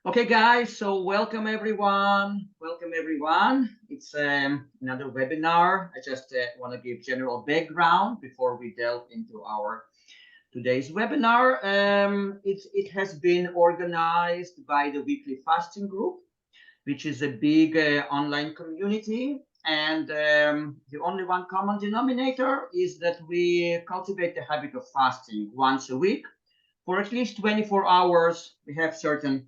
Okay, guys, so welcome everyone. Welcome everyone. It's another webinar. I just want to give general background before we delve into our today's webinar. It has been organized by the Weekly Fasting Group, which is a big online community. And the only one common denominator is that we cultivate the habit of fasting once a week for at least 24 hours. We have certain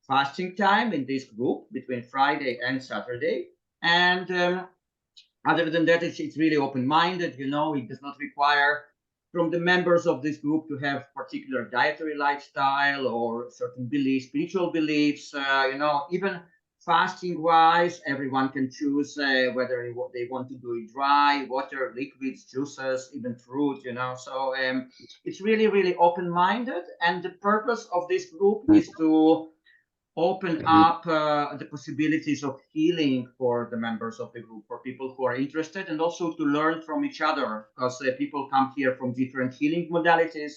fasting time in this group between Friday and Saturday. And other than that, it's really open-minded. It does not require from the members of this group to have particular dietary lifestyle or certain beliefs, spiritual beliefs. Even fasting wise, everyone can choose whether they want to do it dry, water, liquids, juices, even fruit. So it's really, really open-minded. And the purpose of this group is to open up the possibilities of healing for the members of the group, for people who are interested, and also to learn from each other, because people come here from different healing modalities,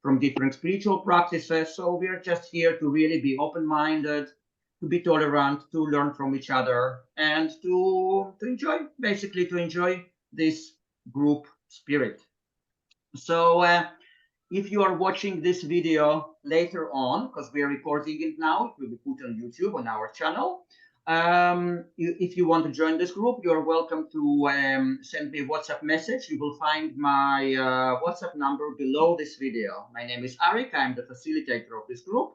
from different spiritual practices. So we're just here to really be open-minded, to be tolerant, to learn from each other, and to enjoy, basically to enjoy this group spirit. So if you are watching this video later on, because we are recording it now, it will be put on YouTube on our channel. If you want to join this group, you're welcome to send me a WhatsApp message. You will find my WhatsApp number below this video. My name is Arik. I'm the facilitator of this group,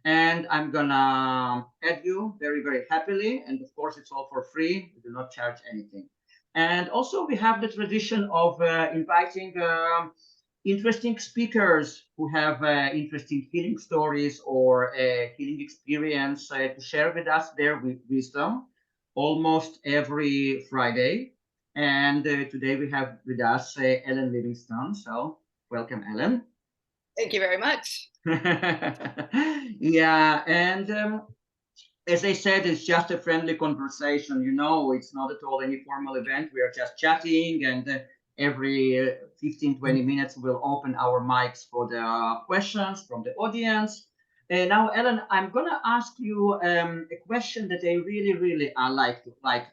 and I'm gonna add you very, very happily. And of course, it's all for free. We do not charge anything. And also, we have the tradition of inviting interesting speakers who have interesting healing stories or healing experience to share with us their wisdom almost every Friday. And today we have with us Ellen Livingston. So welcome, Ellen. Thank you very much. Yeah, and as I said, it's just a friendly conversation. It's not at all any formal event. We are just chatting, and every 15-20 minutes we'll open our mics for the questions from the audience. Now, Ellen, I'm gonna ask you a question that I really, really like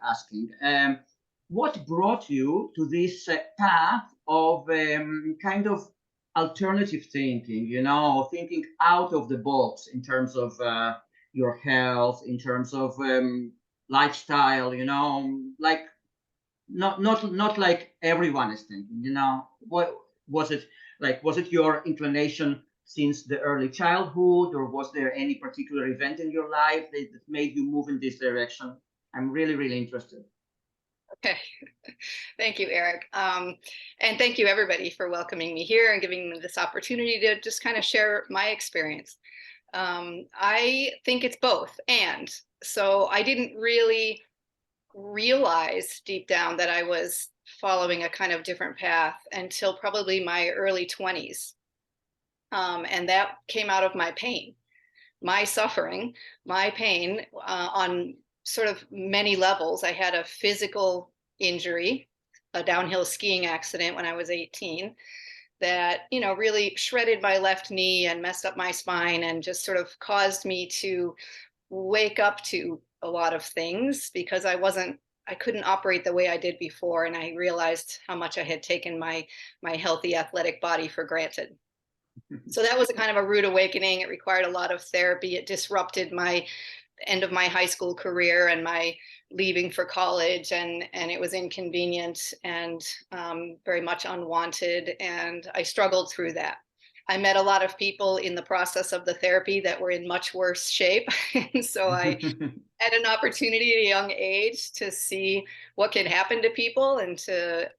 asking. What brought you to this path of kind of alternative thinking? Thinking out of the box in terms of your health, in terms of lifestyle, like not like everyone is thinking. What was it like? Was it your inclination since the early childhood, or was there any particular event in your life that made you move in this direction? I'm really, really interested. Okay. Thank you, Arik. And thank you, everybody, for welcoming me here and giving me this opportunity to just kind of share my experience. I think it's both. And so I didn't really realize deep down that I was following a kind of different path until probably my early 20s. And that came out of my pain, my suffering, my pain on sort of many levels. I had a physical injury, a downhill skiing accident when I was 18 that, really shredded my left knee and messed up my spine and just sort of caused me to wake up to a lot of things because I couldn't operate the way I did before. And I realized how much I had taken my healthy athletic body for granted. So that was a kind of a rude awakening. It required a lot of therapy. It disrupted my end of my high school career and my leaving for college, and it was inconvenient and very much unwanted. And I struggled through that. I met a lot of people in the process of the therapy that were in much worse shape. And so I had an opportunity at a young age to see what can happen to people and to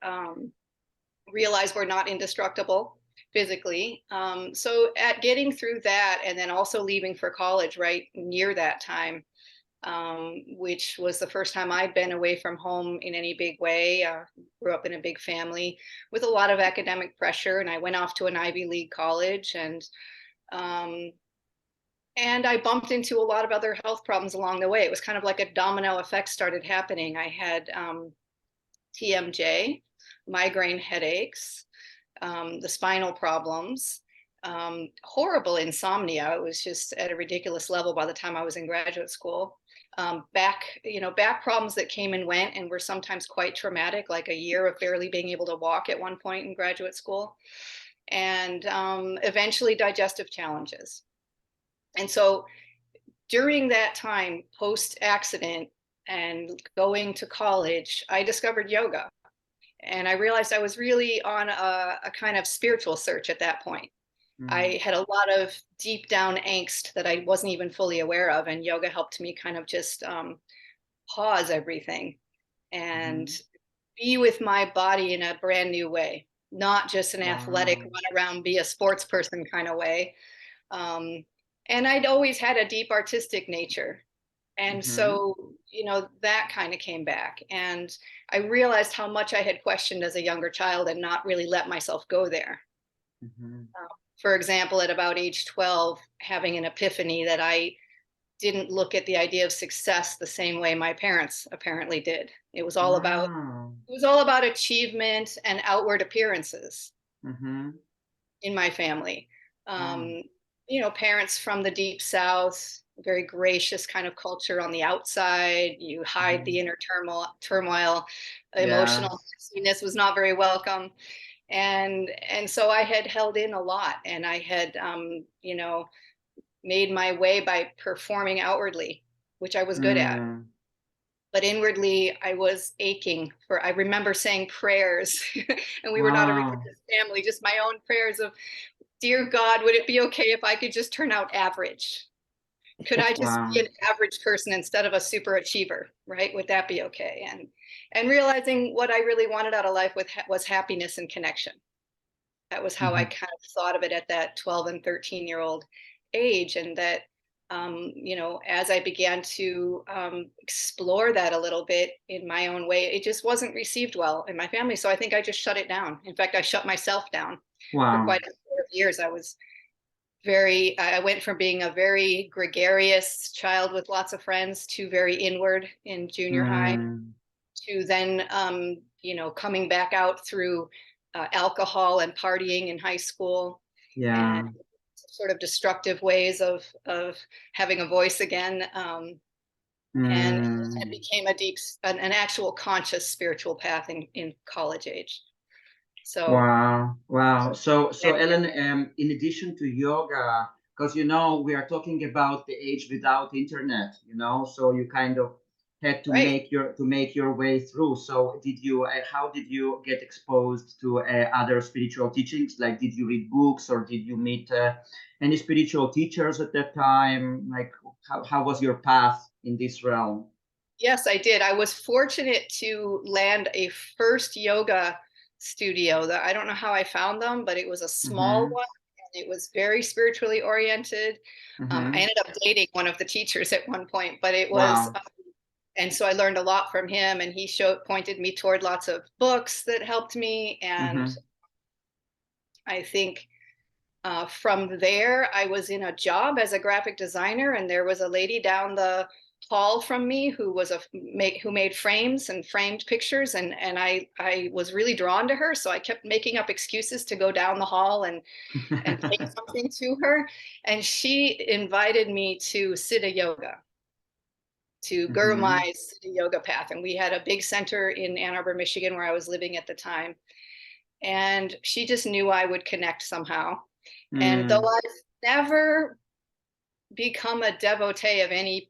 realize we're not indestructible physically. So at getting through that and then also leaving for college right near that time, which was the first time I'd been away from home in any big way. Grew up in a big family with a lot of academic pressure, and I went off to an Ivy League college, and I bumped into a lot of other health problems along the way. It was kind of like a domino effect started happening. I had TMJ, migraine headaches, the spinal problems, horrible insomnia. It was just at a ridiculous level by the time I was in graduate school. Back problems that came and went and were sometimes quite traumatic, like a year of barely being able to walk at one point in graduate school, and eventually digestive challenges. And so during that time, post-accident and going to college, I discovered yoga. And I realized I was really on a kind of spiritual search at that point. I had a lot of deep down angst that I wasn't even fully aware of, and yoga helped me kind of just pause everything and be with my body in a brand new way, not just an athletic run around, be a sports person kind of way. And I'd always had a deep artistic nature. And so, that kind of came back. And I realized how much I had questioned as a younger child and not really let myself go there. For example, at about age 12, having an epiphany that I didn't look at the idea of success the same way my parents apparently did. It was all about achievement and outward appearances in my family. Parents from the deep South, very gracious kind of culture on the outside. You hide the inner turmoil. Emotional messiness was not very welcome. And so I had held in a lot, and I had, made my way by performing outwardly, which I was good at. But inwardly, I was aching I remember saying prayers, and we were not a religious family, just my own prayers of, dear God, would it be okay if I could just turn out average? Could I just be an average person instead of a super achiever, right? Would that be okay? And realizing what I really wanted out of life was happiness and connection. That was how I kind of thought of it at that 12 and 13-year-old age. And that, as I began to explore that a little bit in my own way, it just wasn't received well in my family. So I think I just shut it down. In fact, I shut myself down for quite a number of years. I went from being a very gregarious child with lots of friends to very inward in junior high, to then, coming back out through alcohol and partying in high school, and sort of destructive ways of having a voice again. And it became an actual conscious spiritual path in college age. So wow. So Ellen, in addition to yoga, because we are talking about the age without internet, so you kind of had to make your way through. So how did you get exposed to other spiritual teachings? Like, did you read books, or did you meet any spiritual teachers at that time? Like, how was your path in this realm? Yes, I did. I was fortunate to land a first yoga studio that I don't know how I found them, but it was a small one, and it was very spiritually oriented. I ended up dating one of the teachers at one point, but it was, and so I learned a lot from him, and he pointed me toward lots of books that helped me. And I think from there, I was in a job as a graphic designer, and there was a lady down the hall from me who made frames and framed pictures, and I was really drawn to her, so I kept making up excuses to go down the hall and take something to her. And she invited me to Siddha Yoga, to Guru Mai's Siddha Yoga path, and we had a big center in Ann Arbor, Michigan, where I was living at the time, and she just knew I would connect somehow. And though I've never become a devotee of any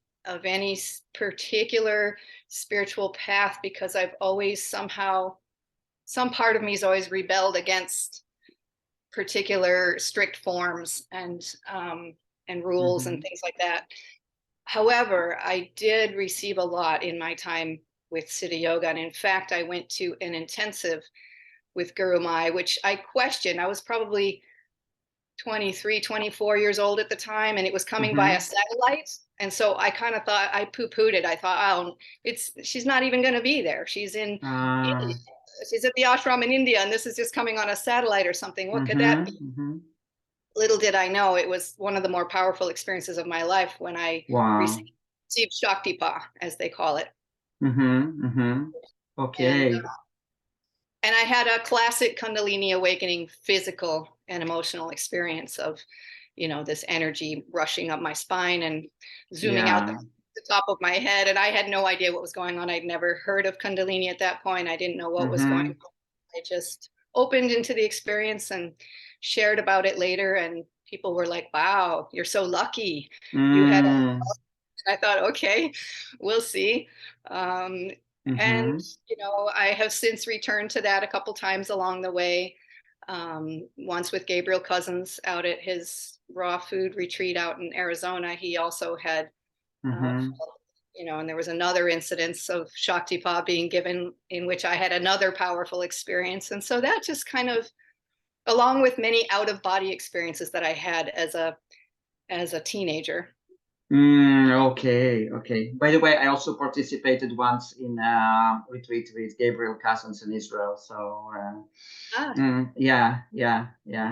particular spiritual path, because I've always some part of me has always rebelled against particular strict forms and rules and things like that. However, I did receive a lot in my time with Siddha Yoga. And in fact, I went to an intensive with Guru Mai, which I questioned. I was probably 23, 24 years old at the time, and it was coming via satellite. And so I kind of thought, I poo-pooed it. I thought, she's not even going to be there. She's in India. She's at the ashram in India, and this is just coming on a satellite or something. What could that be? Little did I know, it was one of the more powerful experiences of my life when I received Shaktipa, as they call it. Okay. And I had a classic Kundalini Awakening physical and emotional experience of, this energy rushing up my spine and zooming out Yeah. the top of my head. And I had no idea what was going on. I'd never heard of Kundalini at that point. I didn't know what was going on. I just opened into the experience and shared about it later. And people were like, wow, you're so lucky. You had I thought, okay, we'll see. And, I have since returned to that a couple times along the way. Once with Gabriel Cousins out at his raw food retreat out in Arizona. He also had, and there was another incidence of Shaktipat being given in which I had another powerful experience. And so that just kind of, along with many out of body experiences that I had as a teenager. Okay. By the way, I also participated once in a retreat with Gabriel Cousins in Israel. So yeah.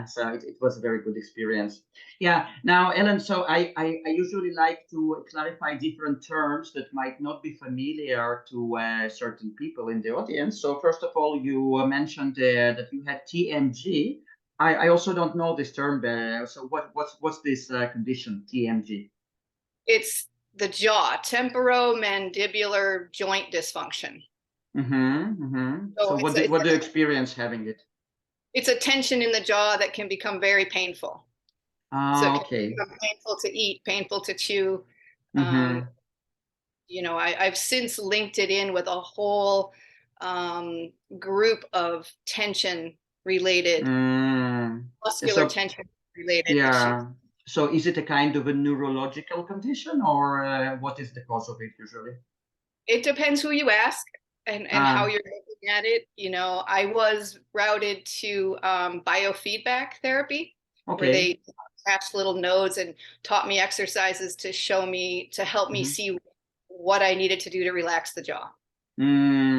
So it was a very good experience. Yeah. Now, Ellen, so I usually like to clarify different terms that might not be familiar to certain people in the audience. So first of all, you mentioned that you had TMG. I also don't know this term. So what's this condition, TMG? It's the jaw, temporomandibular joint dysfunction. So what do you experience having it? It's a tension in the jaw that can become very painful. So it can become painful to eat, painful to chew. I've since linked it in with a whole group of tension related, muscular tension related issues. So is it a kind of a neurological condition, or what is the cause of it usually? It depends who you ask and how you're looking at it. I was routed to biofeedback therapy, where they attached little nodes and taught me exercises to help me see what I needed to do to relax the jaw.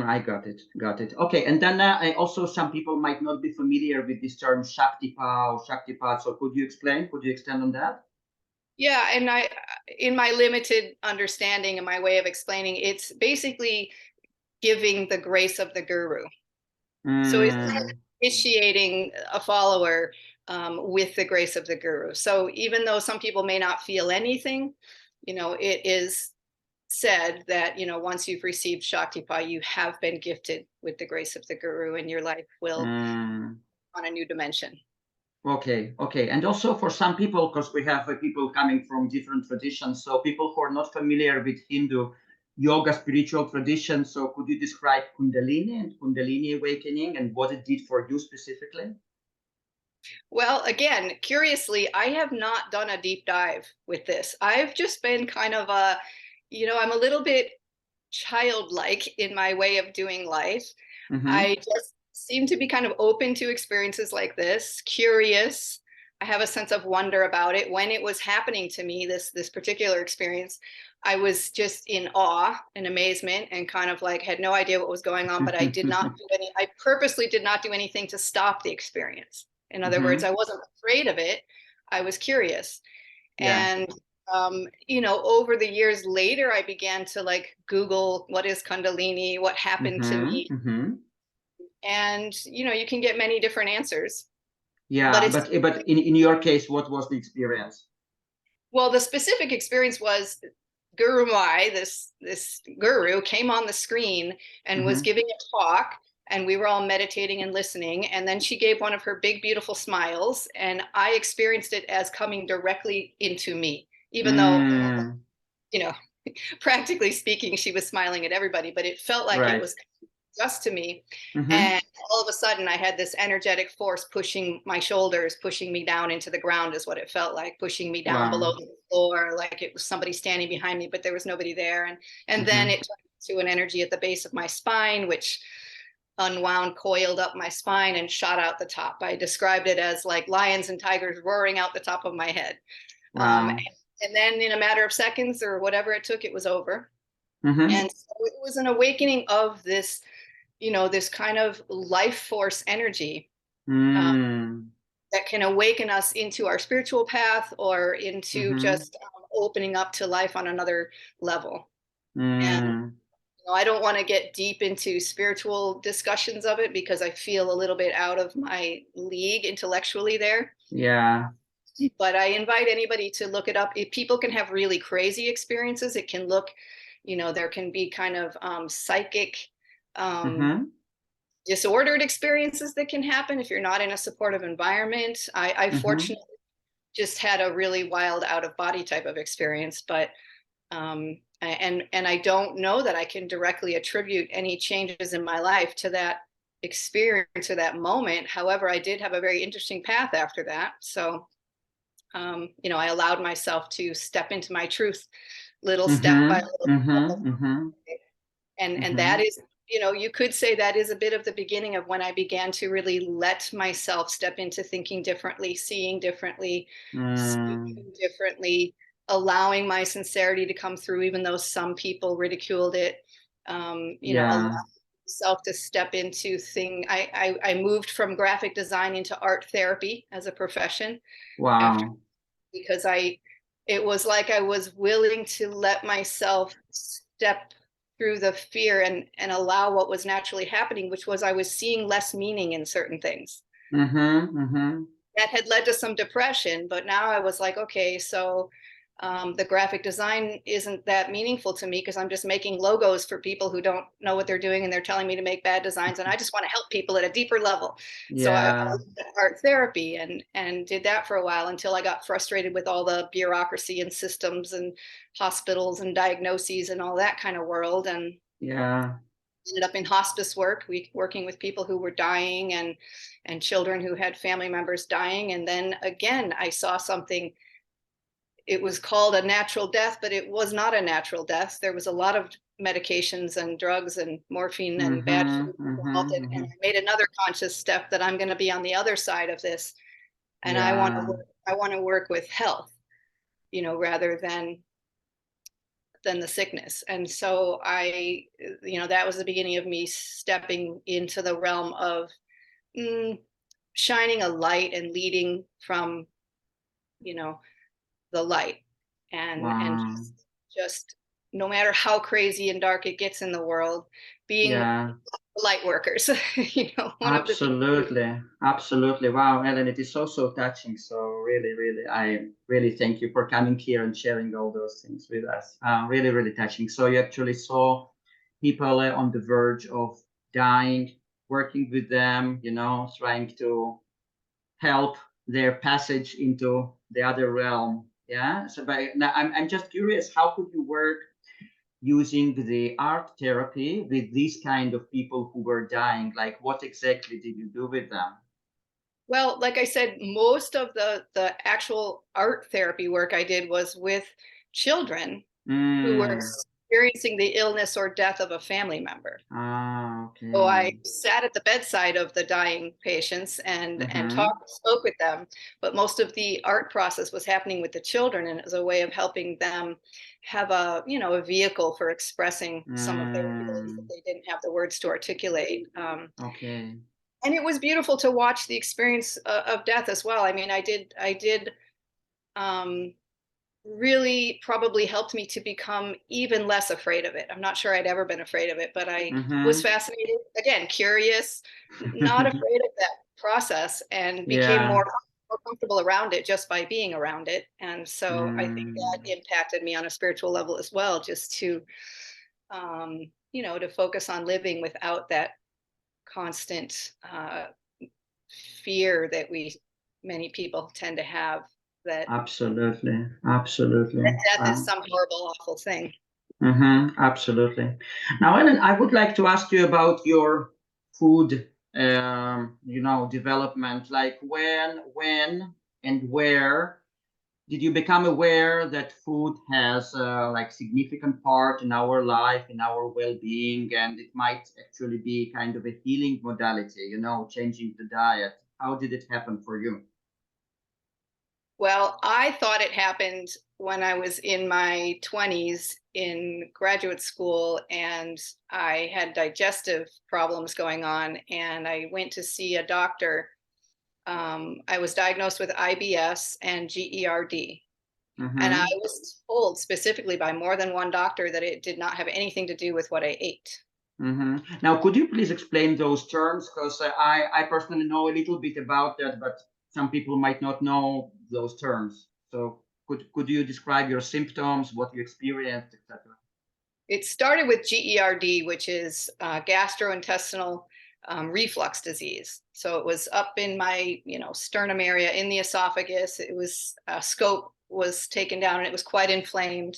I got it. Okay, and then also some people might not be familiar with this term Shaktipat or Shaktipat. So could you extend on that? Yeah, and in my limited understanding and my way of explaining, it's basically giving the grace of the guru. So it's initiating a follower with the grace of the guru. So even though some people may not feel anything, it is said that, once you've received Shaktipat, you have been gifted with the grace of the guru, and your life will on a new dimension. Okay. And also for some people, because we have people coming from different traditions, so people who are not familiar with Hindu yoga spiritual traditions, so could you describe Kundalini and Kundalini Awakening and what it did for you specifically? Well, again, curiously, I have not done a deep dive with this. I've just been kind of I'm a little bit childlike in my way of doing life. I just seem to be kind of open to experiences like this, curious. I have a sense of wonder about it. When it was happening to me, this particular experience, I was just in awe and amazement and kind of like had no idea what was going on, but I purposely did not do anything to stop the experience. In other words, I wasn't afraid of it. I was curious. And over the years later, I began to Google what is Kundalini, what happened to me. And, you can get many different answers. Yeah, but in your case, what was the experience? Well, the specific experience was Guru Mai, this guru, came on the screen and was giving a talk, and we were all meditating and listening. And then she gave one of her big, beautiful smiles, and I experienced it as coming directly into me, even though, practically speaking, she was smiling at everybody, but it felt like it was just to me. And all of a sudden I had this energetic force pushing my shoulders, pushing me down into the ground is what it felt like, pushing me down below the floor, like it was somebody standing behind me, but there was nobody there. And then it turned to an energy at the base of my spine, which unwound, coiled up my spine and shot out the top. I described it as like lions and tigers roaring out the top of my head. And then in a matter of seconds or whatever it took, it was over. And so it was an awakening of this, this kind of life force energy that can awaken us into our spiritual path or into just opening up to life on another level. And, I don't want to get deep into spiritual discussions of it because I feel a little bit out of my league intellectually there. Yeah. But I invite anybody to look it up. If people can have really crazy experiences, it can look, there can be kind of psychic, Mm-hmm. disordered experiences that can happen if you're not in a supportive environment. I Mm-hmm. fortunately just had a really wild out of body type of experience, but and I don't know that I can directly attribute any changes in my life to that experience or that moment. However, I did have a very interesting path after that. So, I allowed myself to step into my truth, little step by Mm-hmm. little. Mm-hmm. Mm-hmm. And Mm-hmm. that is, you could say that is a bit of the beginning of when I began to really let myself step into thinking differently, seeing differently, Mm. speaking differently, allowing my sincerity to come through, even though some people ridiculed it. Allowing Yeah. myself to step into I moved from graphic design into art therapy as a profession after, Wow. because it was like I was willing to let myself step through the fear and allow what was naturally happening, which was I was seeing less meaning in certain things Mm-hmm. Mm-hmm. that had led to some depression. But now I was like, okay, so the graphic design isn't that meaningful to me because I'm just making logos for people who don't know what they're doing, and they're telling me to make bad designs, and I just want to help people at a deeper level. So I Yeah. looked at art therapy and did that for a while until I got frustrated with all the bureaucracy and systems and hospitals and diagnoses and all that kind of world, and Yeah. ended up in hospice work, working with people who were dying and children who had family members dying. And then again, I saw something. It was called a natural death, but it was not a natural death. There was a lot of medications and drugs and morphine and bad Mm-hmm. food involved. Mm-hmm. And Mm-hmm. I made another conscious step that I'm going to be on the other side of this, and Yeah. I want to work with health, rather than the sickness. And so that was the beginning of me stepping into the realm of mm, shining a light and leading from, you know, the light, and Wow. just no matter how crazy and dark it gets in the world, being Yeah. light workers, one of the things. Absolutely. Absolutely. Wow, Ellen, it is so, so touching. So really, really, I really thank you for coming here and sharing all those things with us. Really, really touching. So you actually saw people on the verge of dying, working with them, trying to help their passage into the other realm. Yeah. So, but now I'm just curious, how could you work using the art therapy with these kind of people who were dying? Like, what exactly did you do with them? Well, like I said, most of the actual art therapy work I did was with children who were Mm. experiencing the illness or death of a family member. Ah, So okay. I sat at the bedside of the dying patients and Mm-hmm. spoke with them, but most of the art process was happening with the children, and it was a way of helping them have a vehicle for expressing some of their feelings that Mm. they didn't have the words to articulate. Okay. And it was beautiful to watch the experience of death as well. I mean, I did um, really probably helped me to become even less afraid of it. I'm not sure I'd ever been afraid of it, but I was Mm-hmm. fascinated, again, curious, not afraid of that process, and became Yeah. more comfortable around it just by being around it. And so I think that Mm. impacted me on a spiritual level as well, just to focus on living without that constant fear that many people tend to have, that Absolutely. Absolutely. death is Wow. some horrible, awful thing. Mm-hmm, absolutely. Now, Ellen, I would like to ask you about your food, development. Like when, and where did you become aware that food has like significant part in our life, in our well-being, and it might actually be kind of a healing modality, changing the diet? How did it happen for you? Well, I thought it happened when I was in my 20s in graduate school, and I had digestive problems going on, and I went to see a doctor. I was diagnosed with IBS and GERD. And I Mm-hmm. was told specifically by more than one doctor that it did not have anything to do with what I ate. Mm-hmm. Now, could you please explain those terms? Because I personally know a little bit about that, but some people might not know those terms. So could you describe your symptoms, what you experienced, etc.? It started with GERD, which is gastrointestinal reflux disease. So it was up in my, sternum area in the esophagus. It was scope was taken down and it was quite inflamed.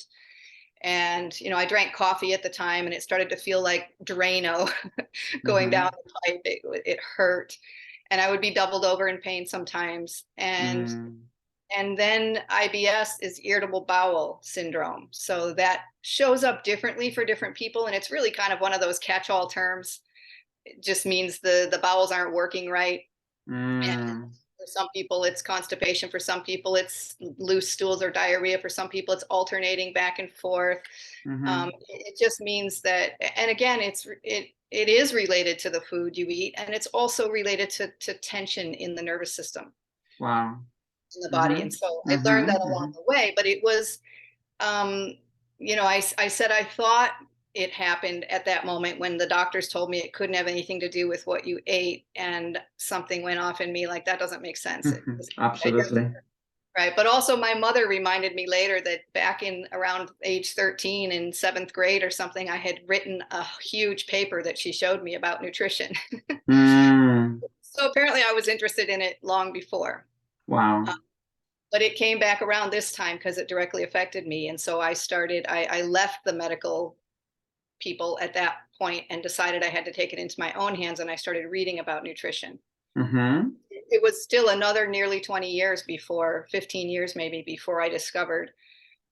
And, I drank coffee at the time and it started to feel like Drano going Mm-hmm. down the pipe. It hurt. And I would be doubled over in pain sometimes. And then IBS is irritable bowel syndrome. So that shows up differently for different people. And it's really kind of one of those catch-all terms. It just means the bowels aren't working right. And Mm-hmm. for some people, it's constipation. For some people, it's loose stools or diarrhea. For some people, it's alternating back and forth. Mm-hmm. It just means that, and again, it is related to the food you eat, and it's also related to tension in the nervous system, Wow. in the body. Mm-hmm. And so I learned Mm-hmm. that Mm-hmm. along the way, but it was, I said I thought it happened at that moment when the doctors told me it couldn't have anything to do with what you ate, and something went off in me like that doesn't make sense. It just, Absolutely. right. But also my mother reminded me later that back in around age 13 in seventh grade or something, I had written a huge paper that she showed me about nutrition. Mm. So apparently I was interested in it long before. Wow. But it came back around this time because it directly affected me. And so I left the medical people at that point and decided I had to take it into my own hands. And I started reading about nutrition. Mm-hmm. It was still another nearly 20 years before, 15 years maybe, before I discovered,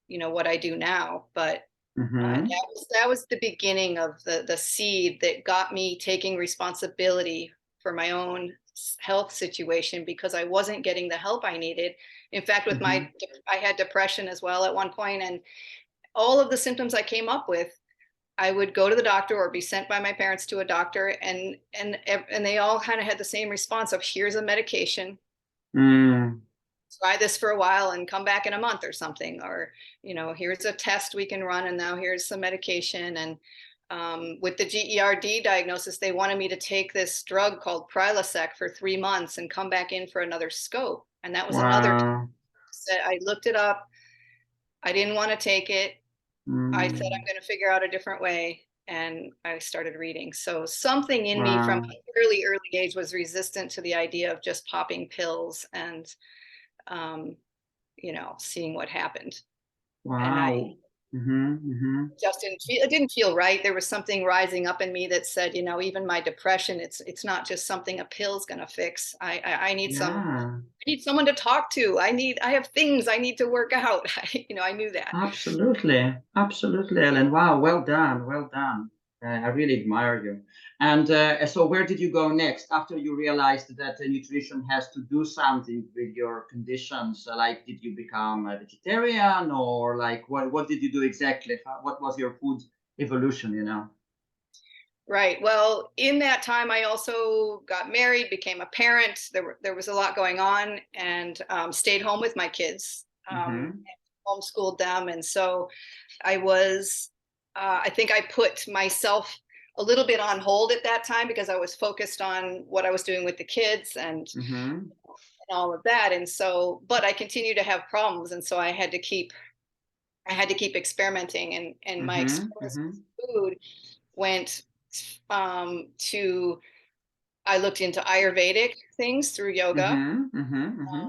what I do now. But Mm-hmm. that was the beginning of the seed that got me taking responsibility for my own health situation, because I wasn't getting the help I needed. In fact, Mm-hmm. I had depression as well at one point, and all of the symptoms I came up with, I would go to the doctor or be sent by my parents to a doctor, and they all kind of had the same response of, here's a medication, Mm. try this for a while and come back in a month or something, or here's a test we can run, and now here's some medication. And with the GERD diagnosis, they wanted me to take this drug called Prilosec for 3 months and come back in for another scope. And that was another, Wow. I looked it up. I didn't want to take it. I said, Mm. I'm going to figure out a different way. And I started reading. So something in me from Wow. an early age was resistant to the idea of just popping pills and, seeing what happened. And I Wow. Mm-hmm. Mm-hmm. just it didn't feel right. There was something rising up in me that said, even my depression, it's not just something a pill's going to fix. I need Yeah. I need someone to talk to. I have things I need to work out. I knew that. Absolutely. Absolutely, Ellen. Wow. Well done. Well done. I really admire you. And so, where did you go next after you realized that nutrition has to do something with your conditions? Like, did you become a vegetarian, or like, what did you do exactly? What was your food evolution? Right. Well, in that time, I also got married, became a parent. There was a lot going on, and stayed home with my kids, Mm-hmm. homeschooled them. And so I think I put myself a little bit on hold at that time because I was focused on what I was doing with the kids and Mm-hmm. all of that. And so, but I continued to have problems. And so I had to keep experimenting, and my Mm-hmm. experiments Mm-hmm. with food went to I looked into Ayurvedic things through yoga, Mm-hmm. Mm-hmm. Mm-hmm.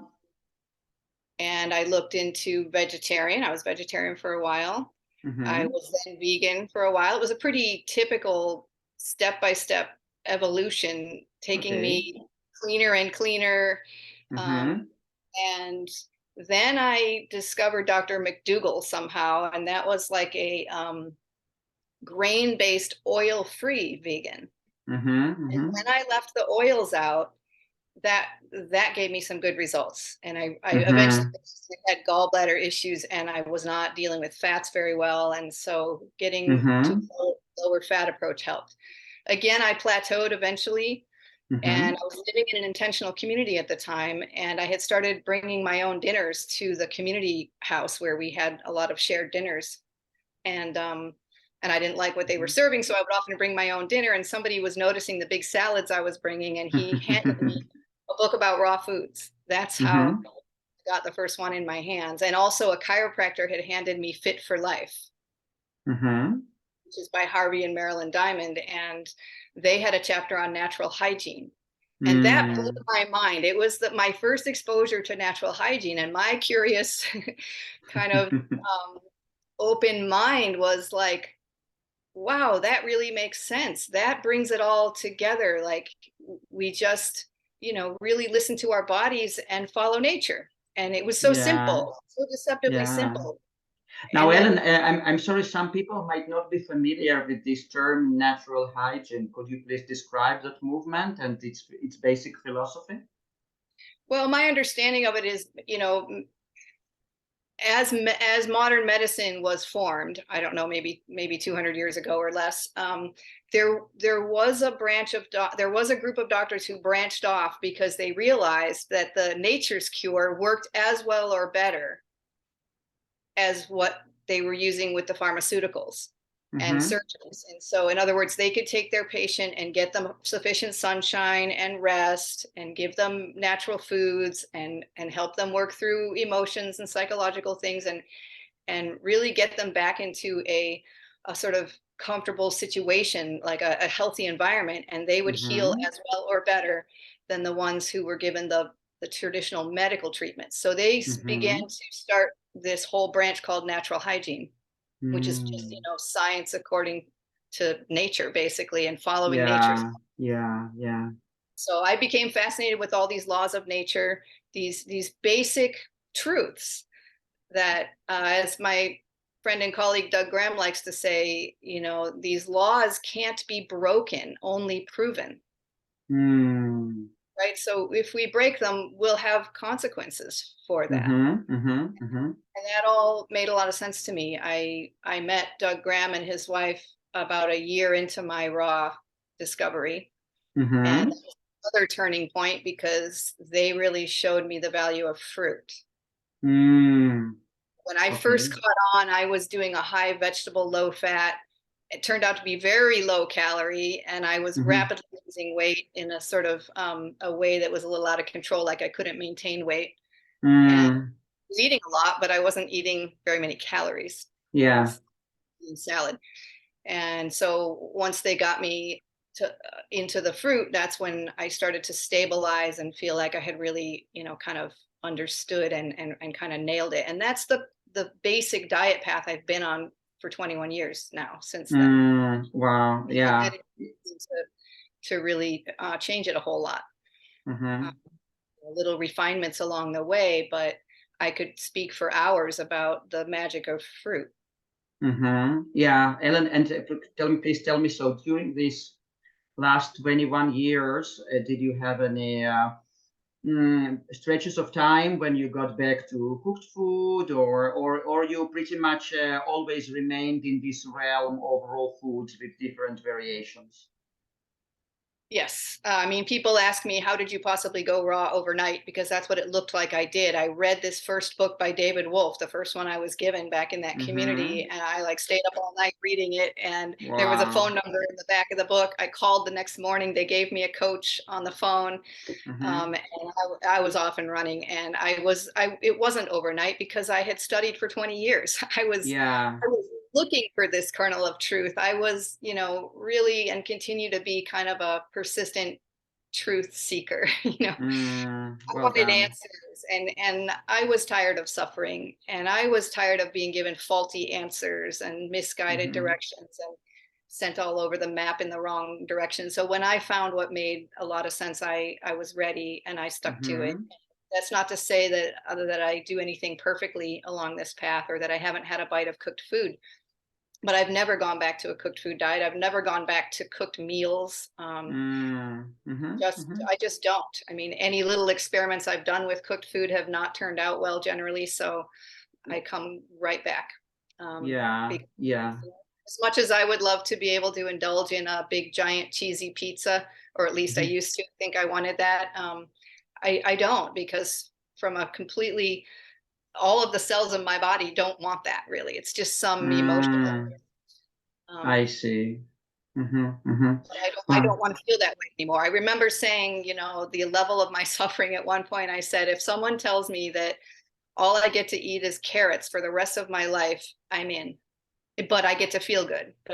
and I looked into vegetarian. I was vegetarian for a while. I Mm-hmm. was then vegan for a while. It was a pretty typical step-by-step evolution, taking Okay. me cleaner and cleaner. Um, Mm-hmm. and then I discovered Dr. McDougall somehow, and that was like a grain-based, oil-free vegan. Mm-hmm. And Mm-hmm. when I left the oils out, that gave me some good results. And I eventually Mm-hmm. had gallbladder issues, and I was not dealing with fats very well. And so getting to Mm-hmm. the lower fat approach helped. Again, I plateaued eventually. And I was living in an intentional community at the time, and I had started bringing my own dinners to the community house where we had a lot of shared dinners. And I didn't like what they were serving, so I would often bring my own dinner. And somebody was noticing the big salads I was bringing, and he handed me a book about raw foods. That's how I got the first one in my hands. And also, a chiropractor had handed me Fit for Life, which is by Harvey and Marilyn Diamond, and they had a chapter on natural hygiene. And that blew my mind. It was my first exposure to natural hygiene, and my curious kind of open mind was like, wow, that really makes sense. That brings it all together. Like, we just, really listen to our bodies and follow nature. And it was so simple, so deceptively simple. Now, Ellen, I'm sorry, some people might not be familiar with this term natural hygiene. Could you please describe that movement and its basic philosophy? Well, my understanding of it is, as modern medicine was formed, I don't know, maybe 200 years ago or less, there was a group of doctors who branched off because they realized that the nature's cure worked as well or better as what they were using with the pharmaceuticals and surgeons. And so, in other words, they could take their patient and get them sufficient sunshine and rest and give them natural foods and help them work through emotions and psychological things and really get them back into a sort of comfortable situation, like a healthy environment, and they would heal as well or better than the ones who were given the traditional medical treatments. So they began to start this whole branch called natural hygiene, which is just, science according to nature, basically, and following nature. Yeah. So I became fascinated with all these laws of nature, these basic truths that, as my friend and colleague Doug Graham likes to say, these laws can't be broken, only proven. Right? So if we break them, we'll have consequences for that. And that all made a lot of sense to me. I met Doug Graham and his wife about a year into my raw discovery. And another turning point because they really showed me the value of fruit. When I first caught on, I was doing a high vegetable, low fat. It turned out to be very low calorie, and I was rapidly losing weight in a sort of a way that was a little out of control, like I couldn't maintain weight. And I was eating a lot, but I wasn't eating very many calories. Yeah. Eating salad. And so once they got me into the fruit, that's when I started to stabilize and feel like I had really, kind of understood and kind of nailed it. And that's the basic diet path I've been on for 21 years now since then. Wow. Yeah. To really change it a whole lot. Little refinements along the way, but I could speak for hours about the magic of fruit. Yeah, Ellen, and please tell me, so during these last 21 years, did you have any stretches of time when you got back to cooked food, or you pretty much always remained in this realm of raw foods with different variations? Yes. I mean, people ask me, how did you possibly go raw overnight? Because that's what it looked like I did. I read this first book by David Wolfe, the first one I was given back in that community. And I stayed up all night reading it. And there was a phone number in the back of the book. I called the next morning. They gave me a coach on the phone. And I was off and running. And it wasn't overnight because I had studied for 20 years. I was looking for this kernel of truth. I was, really, and continue to be kind of a persistent truth seeker. I wanted answers, and I was tired of suffering, and I was tired of being given faulty answers and misguided directions and sent all over the map in the wrong direction. So when I found what made a lot of sense, I was ready and I stuck to it. That's not to say that I do anything perfectly along this path or that I haven't had a bite of cooked food. But I've never gone back to a cooked food diet. I've never gone back to cooked meals. I just don't. I mean, any little experiments I've done with cooked food have not turned out well generally. So I come right back. As much as I would love to be able to indulge in a big, giant, cheesy pizza, or at least I used to think I wanted that, I don't, because from a completely, all of the cells in my body don't want that really. It's just some emotional. I see. But I don't want to feel that way anymore. I remember saying, the level of my suffering at one point, I said, if someone tells me that all I get to eat is carrots for the rest of my life, I'm in. But I get to feel good. I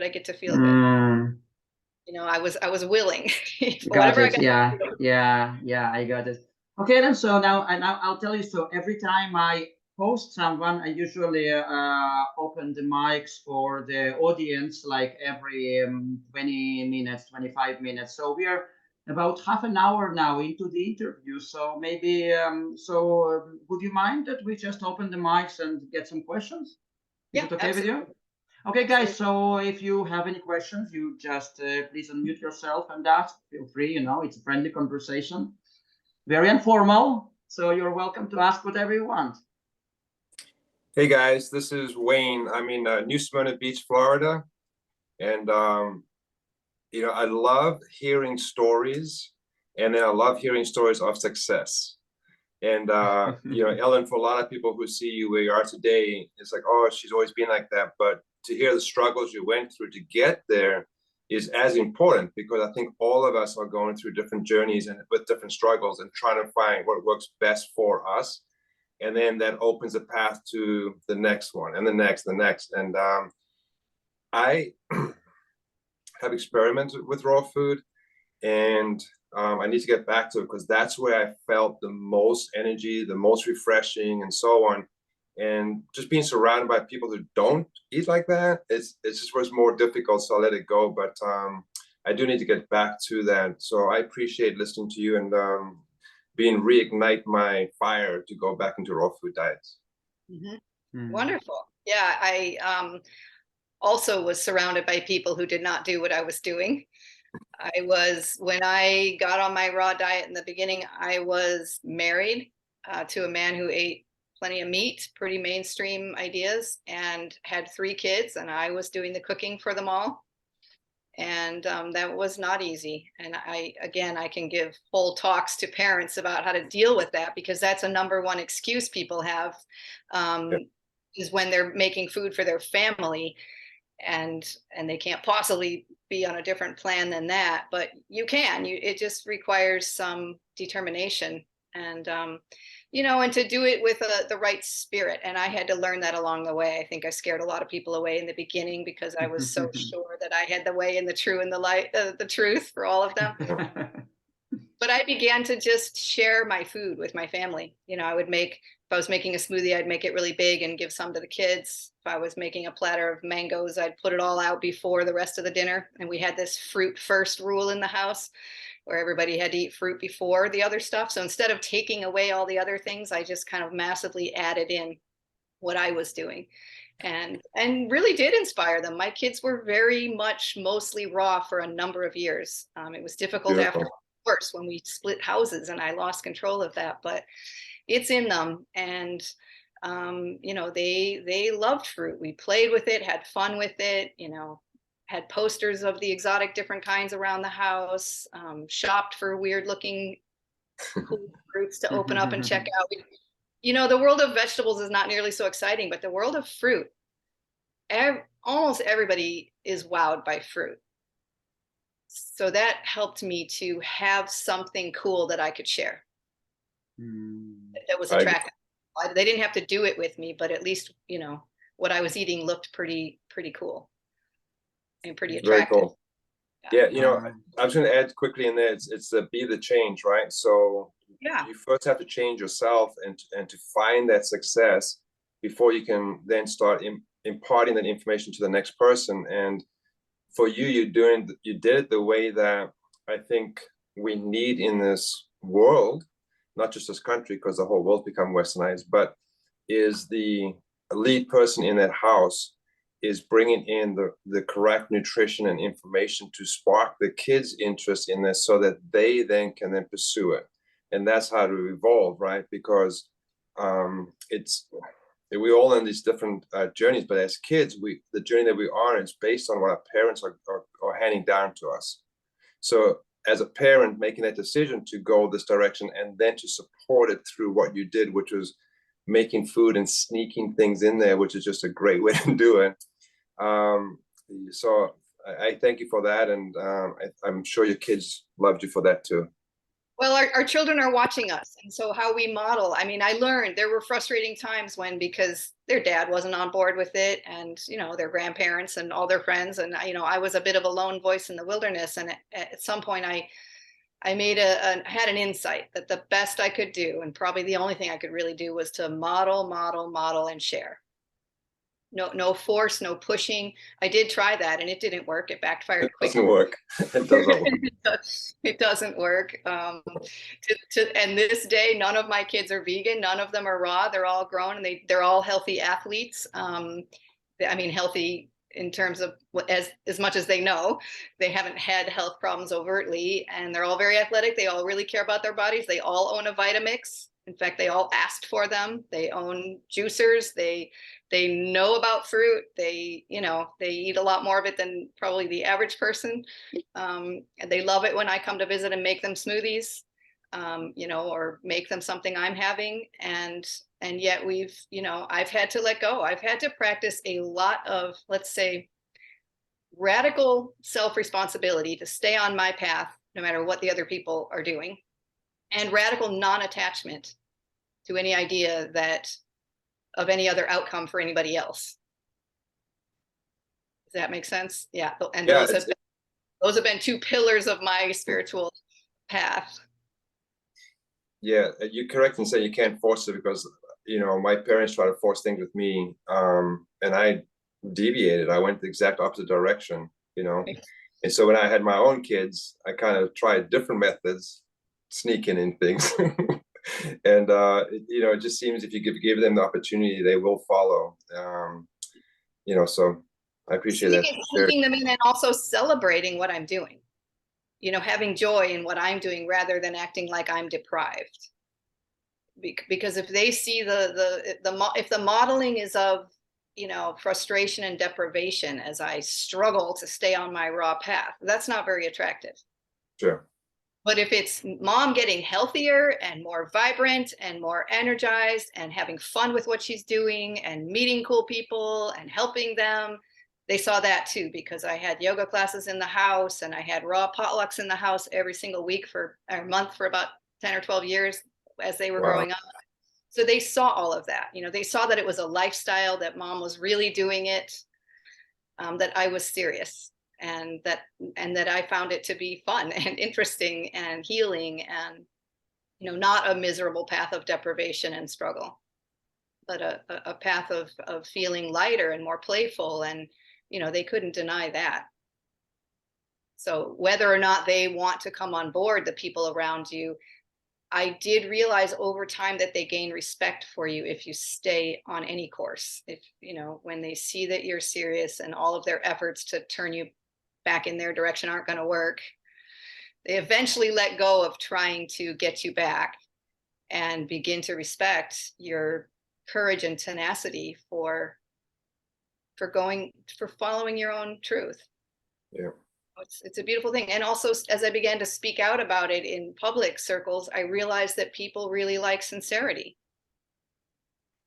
was willing for Got whatever I it. got. Yeah, I got it. Okay, then. So now, I'll tell you. So every time I host someone, I usually open the mics for the audience, like every 20 minutes, 25 minutes. So we are about half an hour now into the interview. So maybe, would you mind that we just open the mics and get some questions? Is Yeah, it okay absolutely. with you? Okay, guys, so if you have any questions, you just please unmute yourself and ask. Feel free, it's a friendly conversation. Very informal, so you're welcome to ask whatever you want. Hey guys, this is Wayne. I'm in New Smyrna Beach, Florida. And, I love hearing stories, and then I love hearing stories of success. And, Ellen, for a lot of people who see you where you are today, it's like, oh, she's always been like that. But to hear the struggles you went through to get there is as important, because I think all of us are going through different journeys and with different struggles and trying to find what works best for us. And then that opens a path to the next one and the next. And I have experimented with raw food, and I need to get back to it, because that's where I felt the most energy, the most refreshing, and so on. And just being surrounded by people who don't eat like that, it just was more difficult, so I let it go. But I do need to get back to that. So I appreciate listening to you and reignite my fire to go back into raw food diets. Wonderful. Yeah, I also was surrounded by people who did not do what I was doing. When I got on my raw diet in the beginning, I was married to a man who ate plenty of meat, pretty mainstream ideas, and had 3 kids, and I was doing the cooking for them all. And that was not easy. And I can give whole talks to parents about how to deal with that, because that's a number one excuse people have, is when they're making food for their family, and they can't possibly be on a different plan than that. But it just requires some determination, and and to do it with the right spirit. And I had to learn that along the way. I think I scared a lot of people away in the beginning, because I was so sure that I had the way and the true and the light, the truth for all of them. But I began to just share my food with my family. If I was making a smoothie, I'd make it really big and give some to the kids. If I was making a platter of mangoes, I'd put it all out before the rest of the dinner. And we had this fruit first rule in the house, where everybody had to eat fruit before the other stuff. So instead of taking away all the other things, I just kind of massively added in what I was doing, and really did inspire them. My kids were very much mostly raw for a number of years. It was difficult after, of course, when we split houses and I lost control of that, but it's in them. And they loved fruit. We played with it, had fun with it, had posters of the exotic different kinds around the house, shopped for weird looking cool fruits to open up and check out. The world of vegetables is not nearly so exciting, but the world of fruit, almost everybody is wowed by fruit. So that helped me to have something cool that I could share. That was attractive. They didn't have to do it with me, but at least, what I was eating looked pretty cool and pretty attractive. Very cool. Yeah, I was going to add quickly in there, it's the be the change, right? So you first have to change yourself and to find that success before you can then start imparting that information to the next person. And for you, you did it the way that I think we need in this world, not just this country, because the whole world's become westernized, but is the lead person in that house is bringing in the correct nutrition and information to spark the kids' interest in this, so that they then can pursue it. And that's how to evolve, right? Because we all in these different journeys, but as kids, the journey that we are in is based on what our parents are handing down to us. So as a parent, making that decision to go this direction and then to support it through what you did, which was making food and sneaking things in there, which is just a great way to do it. So I thank you for that, and I'm sure your kids loved you for that too. Well, our children are watching us. And so how we model, I mean, I learned there were frustrating times when, because their dad wasn't on board with it, and, you know, their grandparents and all their friends. And, you know, I was a bit of a lone voice in the wilderness. And at some point I had an insight that the best I could do, and probably the only thing I could really do, was to model, and share. No force, no pushing. I did try that and it didn't work. It backfired quickly. It doesn't work. It doesn't work. It doesn't work. And this day, none of my kids are vegan. None of them are raw. They're all grown, and they're all healthy athletes. I mean, healthy in terms of as much as they know. They haven't had health problems overtly, and they're all very athletic. They all really care about their bodies. They all own a Vitamix. In fact, they all asked for them. They own juicers. They know about fruit. They eat a lot more of it than probably the average person. And they love it when I come to visit and make them smoothies, or make them something I'm having. And yet I've had to let go. I've had to practice a lot of, let's say, radical self-responsibility to stay on my path, no matter what the other people are doing, and radical non-attachment to any idea of any other outcome for anybody else. Does that make sense? Yeah. And yeah, those have been two pillars of my spiritual path. Yeah, you're correct in saying you can't force it, because my parents tried to force things with me, and I deviated. I went the exact opposite direction, and so when I had my own kids, I kind of tried different methods, sneaking in things. And it just seems if you give them the opportunity, they will follow. So I appreciate that. Sneaking them in, and also celebrating what I'm doing. Having joy in what I'm doing rather than acting like I'm deprived. Because if they see if the modeling is of frustration and deprivation as I struggle to stay on my raw path, that's not very attractive. Sure. But if it's mom getting healthier and more vibrant and more energized and having fun with what she's doing and meeting cool people and helping them, they saw that too, because I had yoga classes in the house and I had raw potlucks in the house every single week for a month for about 10 or 12 years as they were growing up. So they saw all of that. They saw that it was a lifestyle, that mom was really doing it, that I was serious. And that I found it to be fun and interesting and healing, and not a miserable path of deprivation and struggle, but a path of feeling lighter and more playful. And they couldn't deny that. So whether or not they want to come on board, the people around you, I did realize over time that they gain respect for you if you stay on any course. If when they see that you're serious and all of their efforts to turn you back in their direction aren't going to work, they eventually let go of trying to get you back and begin to respect your courage and tenacity for following your own truth. Yeah, it's a beautiful thing. And also, as I began to speak out about it in public circles, I realized that people really like sincerity.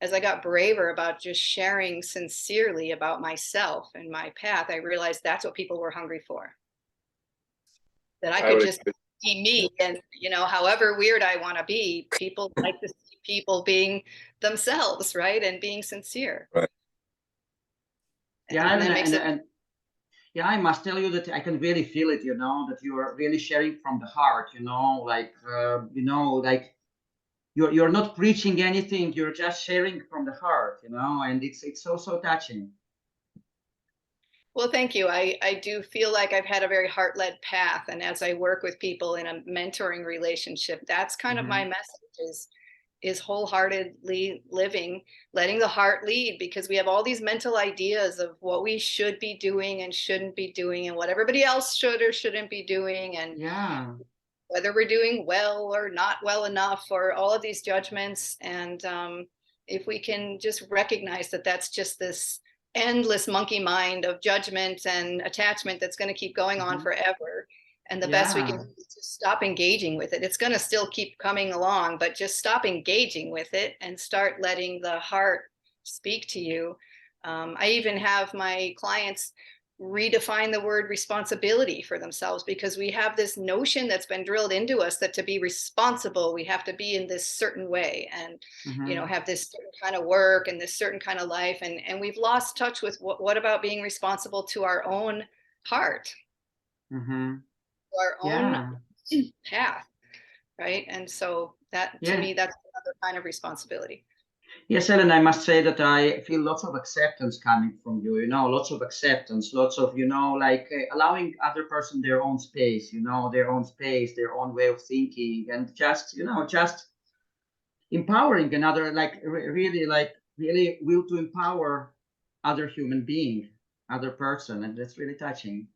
As I got braver about just sharing sincerely about myself and my path, I realized that's what people were hungry for. That I could just be me, and however weird I want to be, people like to see people being themselves, right? And being sincere. Right. Yeah, yeah, I must tell you that I can really feel it, that you are really sharing from the heart, like you're not preaching anything, you're just sharing from the heart, and it's so touching. Well, thank you. I do feel like I've had a very heart-led path, and as I work with people in a mentoring relationship, that's kind of my message is wholeheartedly living, letting the heart lead, because we have all these mental ideas of what we should be doing and shouldn't be doing, and what everybody else should or shouldn't be doing, and whether we're doing well or not well enough, or all of these judgments. And if we can just recognize that that's just this endless monkey mind of judgment and attachment that's going to keep going on forever. And the best we can do is just stop engaging with it. It's going to still keep coming along, but just stop engaging with it and start letting the heart speak to you. I even have my clients redefine the word responsibility for themselves, because we have this notion that's been drilled into us that to be responsible, we have to be in this certain way and, you know, have this certain kind of work and this certain kind of life. And we've lost touch with what about being responsible to our own heart, our own path, right? And so that, to me, that's another kind of responsibility. Yes, Ellen, I must say that I feel lots of acceptance coming from you, you know, lots of acceptance, lots of, you know, like allowing other person their own space, you know, their own space, their own way of thinking, and just, you know, just empowering another, like really will to empower other human being, other person. And that's really touching.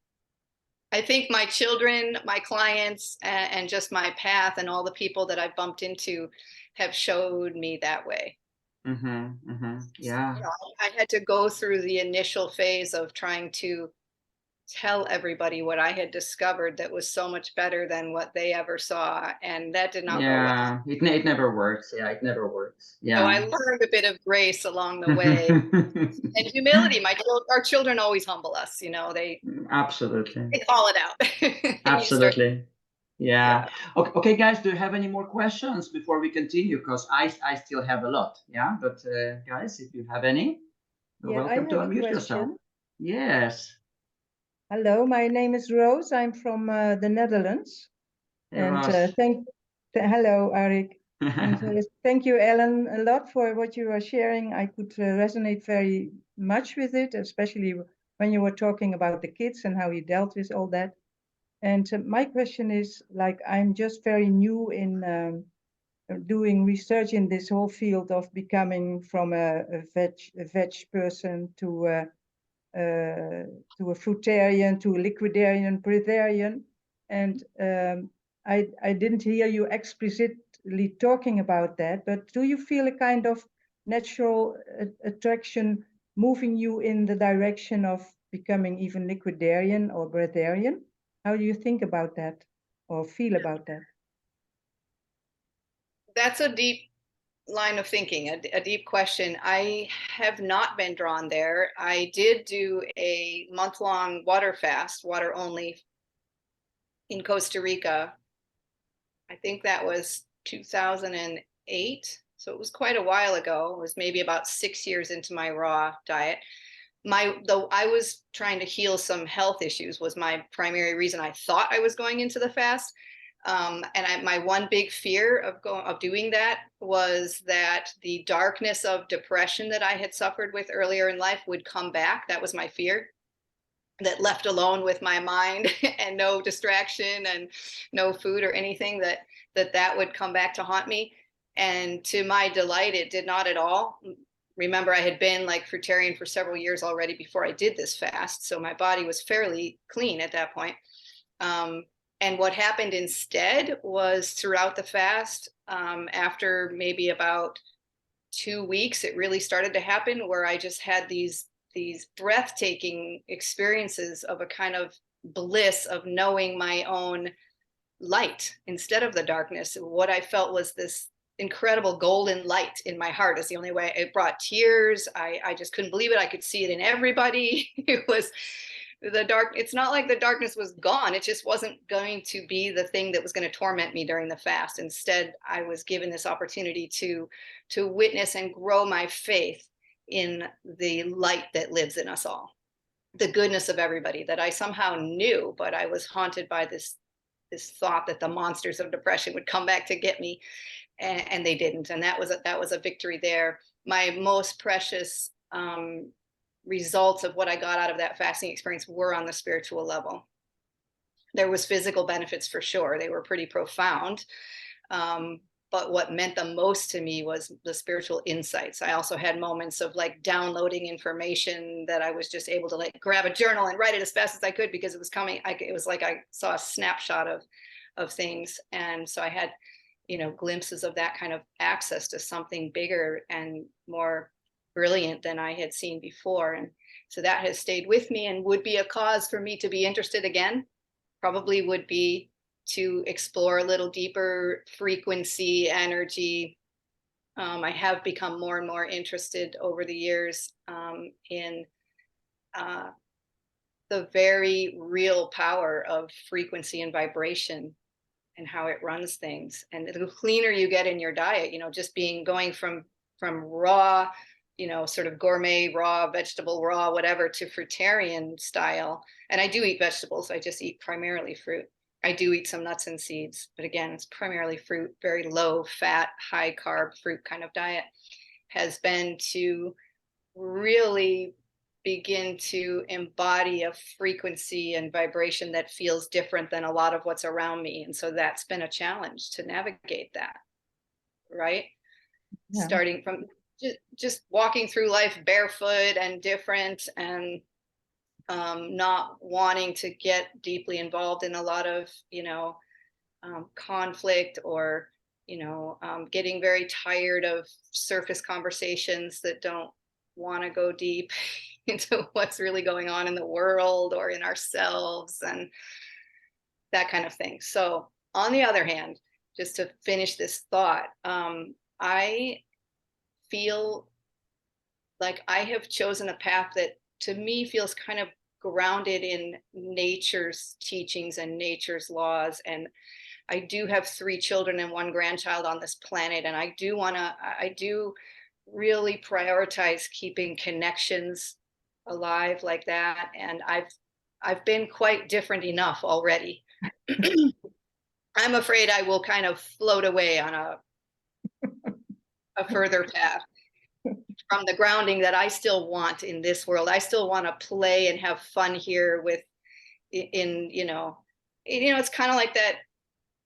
I think my children, my clients, and just my path and all the people that I've bumped into have showed me that way. Yeah. You know, I had to go through the initial phase of trying to tell everybody what I had discovered that was so much better than what they ever saw. And that did not go well. It never works. Yeah, it never works. Yeah. So I learned a bit of grace along the way and humility. Our children always humble us, you know, they absolutely call it out. Absolutely. Yeah. Okay, guys, do you have any more questions before we continue? Because I still have a lot. Yeah, but guys, if you have any, you're welcome to unmute yourself. Yes. Hello, my name is Rose. I'm from the Netherlands. Hey, and Ross. hello, Arik. And thank you, Ellen, a lot for what you are sharing. I could resonate very much with it, especially when you were talking about the kids and how you dealt with all that. And my question is, like, I'm just very new in doing research in this whole field of becoming from a veg person to a fruitarian, to a liquidarian, breatharian. And I didn't hear you explicitly talking about that, but do you feel a kind of natural attraction moving you in the direction of becoming even liquidarian or breatharian? How do you think about that or feel about that? That's a deep line of thinking, a deep question. I have not been drawn there. I did do a month-long water fast, water only, in Costa Rica. I think that was 2008. So it was quite a while ago. It was maybe about 6 years into my raw diet. Though I was trying to heal some health issues was my primary reason I thought I was going into the fast. My one big fear of doing that was that the darkness of depression that I had suffered with earlier in life would come back. That was my fear, that left alone with my mind and no distraction and no food or anything, that would come back to haunt me. And to my delight, it did not at all. Remember, I had been like fruitarian for several years already before I did this fast. So my body was fairly clean at that point. And what happened instead was throughout the fast, after maybe about 2 weeks, it really started to happen where I just had these breathtaking experiences of a kind of bliss of knowing my own light instead of the darkness. What I felt was this incredible golden light in my heart. Is the only way. It brought tears. I just couldn't believe it. I could see it in everybody. It was the dark. It's not like the darkness was gone. It just wasn't going to be the thing that was going to torment me during the fast. Instead, I was given this opportunity to witness and grow my faith in the light that lives in us all, the goodness of everybody that I somehow knew, but I was haunted by this thought that the monsters of depression would come back to get me, and they didn't. And that was a victory there. My most precious results of what I got out of that fasting experience were on the spiritual level. There was physical benefits for sure. They were pretty profound. But what meant the most to me was the spiritual insights. I also had moments of like downloading information that I was just able to like grab a journal and write it as fast as I could because it was coming. It was like I saw a snapshot of things. And so I had, glimpses of that kind of access to something bigger and more brilliant than I had seen before. And so that has stayed with me, and would be a cause for me to be interested again. Probably would be to explore a little deeper frequency, energy. I have become more and more interested over the years in the very real power of frequency and vibration and how it runs things. And the cleaner you get in your diet, just going from raw, sort of gourmet, raw, vegetable, raw, whatever, to fruitarian style. And I do eat vegetables. I just eat primarily fruit. I do eat some nuts and seeds, but again, it's primarily fruit, very low fat, high carb fruit kind of diet, has been to really begin to embody a frequency and vibration that feels different than a lot of what's around me. And so that's been a challenge to navigate that, right? Yeah. Starting from just walking through life barefoot and different, and not wanting to get deeply involved in a lot of, conflict, or, getting very tired of surface conversations that don't want to go deep into what's really going on in the world or in ourselves and that kind of thing. So on the other hand, just to finish this thought, I feel like I have chosen a path that to me feels kind of grounded in nature's teachings and nature's laws. And I do have 3 children and 1 grandchild on this planet. And I do really prioritize keeping connections alive like that. And I've been quite different enough already. I'm afraid I will kind of float away on a further path from the grounding that I still want in this world. I still want to play and have fun here it's kind of like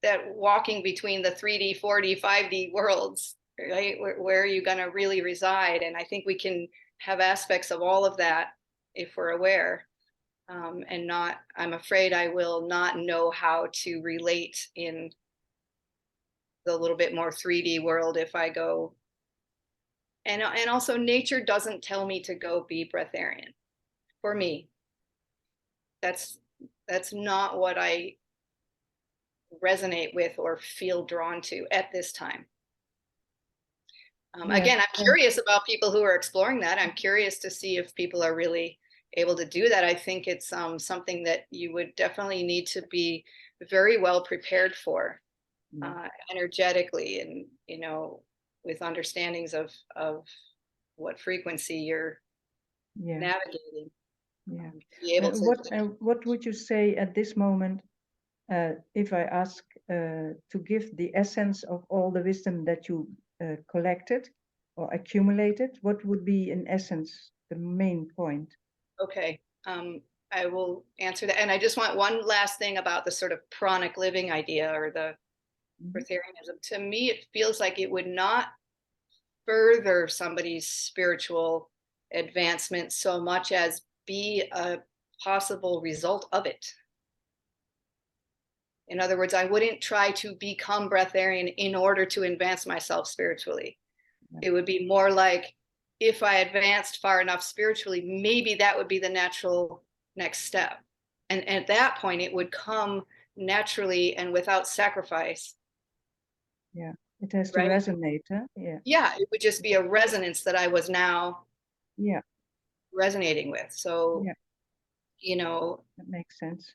that walking between the 3D, 4D, 5D worlds, right? Where are you going to really reside? And I think we can have aspects of all of that if we're aware. I'm afraid I will not know how to relate in the little bit more 3D world if I go. And also nature doesn't tell me to go be breatharian. For me, that's not what I resonate with or feel drawn to at this time. Again, I'm curious about people who are exploring that. I'm curious to see if people are really able to do that. I think it's something that you would definitely need to be very well prepared for, energetically, and with understandings of what frequency you're navigating. Yeah. Be able to what would you say at this moment, if I ask to give the essence of all the wisdom that you collected or accumulated? What would be in essence the main point? Okay, I will answer that. And I just want one last thing about the sort of pranic living idea, or the breatharianism. To me, it feels like it would not further somebody's spiritual advancement so much as be a possible result of it. In other words, I wouldn't try to become breatharian in order to advance myself spiritually. It would be more like, if I advanced far enough spiritually, maybe that would be the natural next step. And at that point, it would come naturally and without sacrifice. Yeah, it has to resonate, huh? Yeah, it would just be a resonance that I was now resonating with. So, that makes sense.